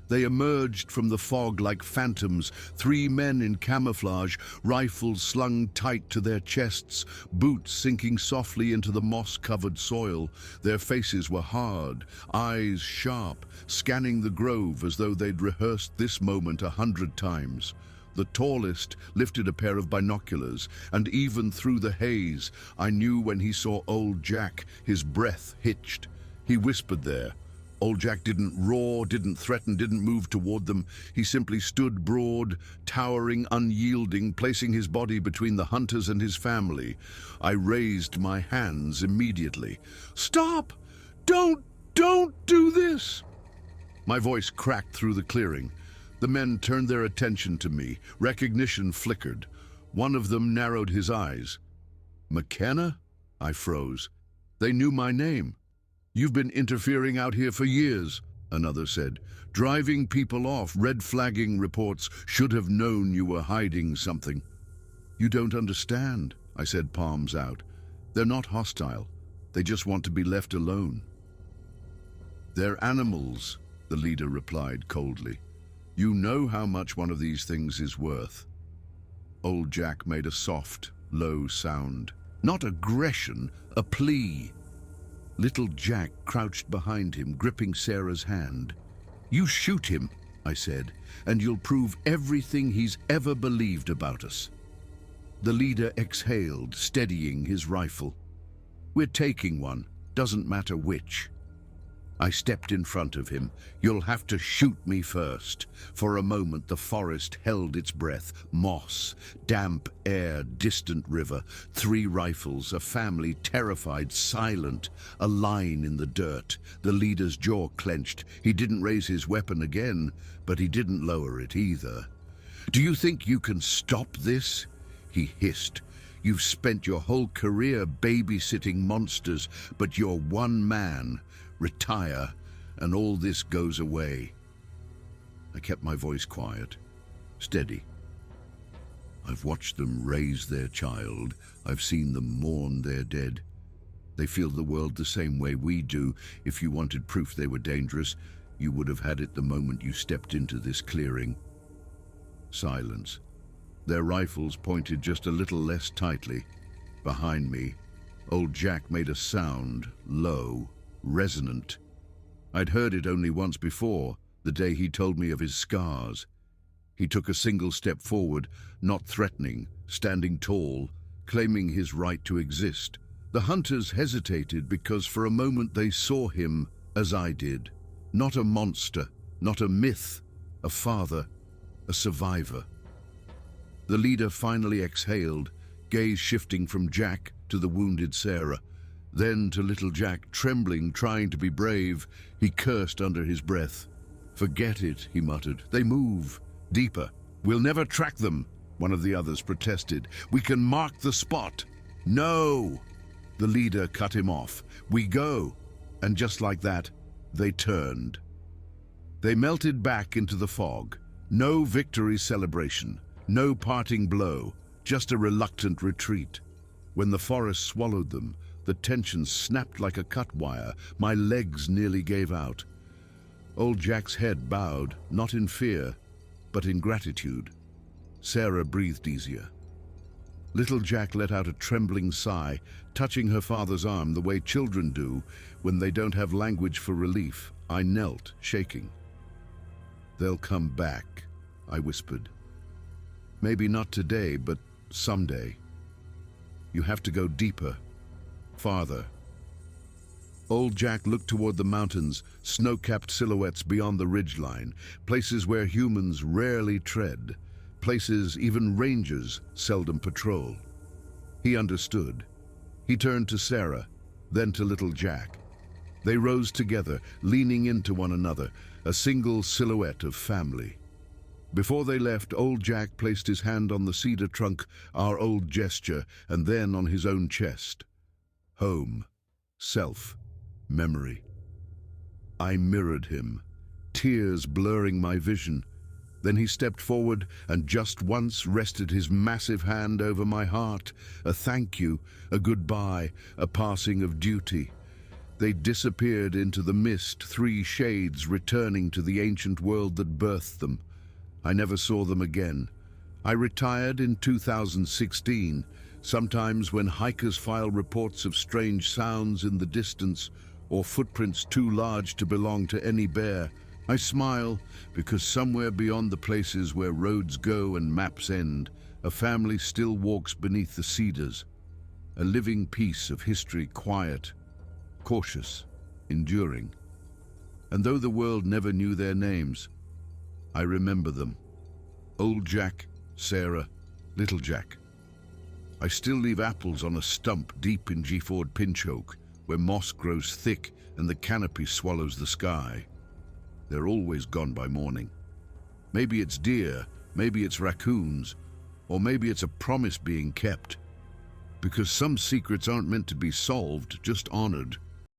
They emerged from the fog like phantoms, 3 men in camouflage, rifles slung tight to their chests, boots sinking softly into the moss-covered soil. Their faces were hard, eyes sharp, scanning the grove as though they'd rehearsed this moment 100 times. The tallest lifted a pair of binoculars, and even through the haze, I knew when he saw old Jack, his breath hitched. He whispered there. Old Jack didn't roar, didn't threaten, didn't move toward them. He simply stood broad, towering, unyielding, placing his body between the hunters and his family. I raised my hands immediately. "Stop! Don't do this!" My voice cracked through the clearing. The men turned their attention to me. Recognition flickered. One of them narrowed his eyes. "McKenna?" I froze. They knew my name. "You've been interfering out here for years," another said. "Driving people off, red flagging reports. Should have known you were hiding something." "You don't understand," I said, palms out. "They're not hostile. They just want to be left alone." "They're animals," the leader replied coldly. "You know how much one of these things is worth." Old Jack made a soft, low sound. Not aggression, a plea. Little Jack crouched behind him, gripping Sarah's hand. "You shoot him," I said, "and you'll prove everything he's ever believed about us." The leader exhaled, steadying his rifle. "We're taking one, doesn't matter which." I stepped in front of him. "You'll have to shoot me first." For a moment the forest held its breath. Moss, damp air, distant river. 3 rifles, a family terrified, silent. A line in the dirt. The leader's jaw clenched. He didn't raise his weapon again, but he didn't lower it either. "Do you think you can stop this?" he hissed. "You've spent your whole career babysitting monsters, but you're one man. Retire, and all this goes away." I kept my voice quiet, steady. "I've watched them raise their child. I've seen them mourn their dead. They feel the world the same way we do. If you wanted proof they were dangerous, you would have had it the moment you stepped into this clearing." Silence. Their rifles pointed just a little less tightly. Behind me, old Jack made a sound, low, resonant. I'd heard it only once before, the day he told me of his scars. He took a single step forward, not threatening, standing tall, claiming his right to exist. The hunters hesitated because for a moment they saw him as I did. Not a monster, not a myth, a father, a survivor. The leader finally exhaled, gaze shifting from Jack to the wounded Sarah. Then to little Jack, trembling, trying to be brave. He cursed under his breath. "Forget it," he muttered. "They move. Deeper. We'll never track them," one of the others protested. "We can mark the spot." "No!" The leader cut him off. "We go." And just like that, they turned. They melted back into the fog. No victory celebration, no parting blow, just a reluctant retreat. When the forest swallowed them, the tension snapped like a cut wire. My legs nearly gave out. Old Jack's head bowed, not in fear, but in gratitude. Sarah breathed easier. Little Jack let out a trembling sigh, touching her father's arm the way children do when they don't have language for relief. I knelt, shaking. "They'll come back," I whispered. "Maybe not today, but someday. You have to go deeper, farther." Old Jack looked toward the mountains, snow-capped silhouettes beyond the ridgeline, places where humans rarely tread, places even rangers seldom patrol. He understood. He turned to Sarah, then to little Jack. They rose together, leaning into one another, a single silhouette of family. Before they left, old Jack placed his hand on the cedar trunk, our old gesture, and then on his own chest. Home, self, memory. I mirrored him, tears blurring my vision. Then he stepped forward and just once rested his massive hand over my heart, a thank you, a goodbye, a passing of duty. They disappeared into the mist, three shades returning to the ancient world that birthed them. I never saw them again. I retired in 2016. Sometimes when hikers file reports of strange sounds in the distance or footprints too large to belong to any bear, I smile because somewhere beyond the places where roads go and maps end, a family still walks beneath the cedars, a living piece of history, quiet, cautious, enduring. And though the world never knew their names, I remember them. Old Jack, Sarah, Little Jack. I still leave apples on a stump deep in G-Ford Pinchoak, where moss grows thick and the canopy swallows the sky. They're always gone by morning. Maybe it's deer, maybe it's raccoons, or maybe it's a promise being kept. Because some secrets aren't meant to be solved, just honored.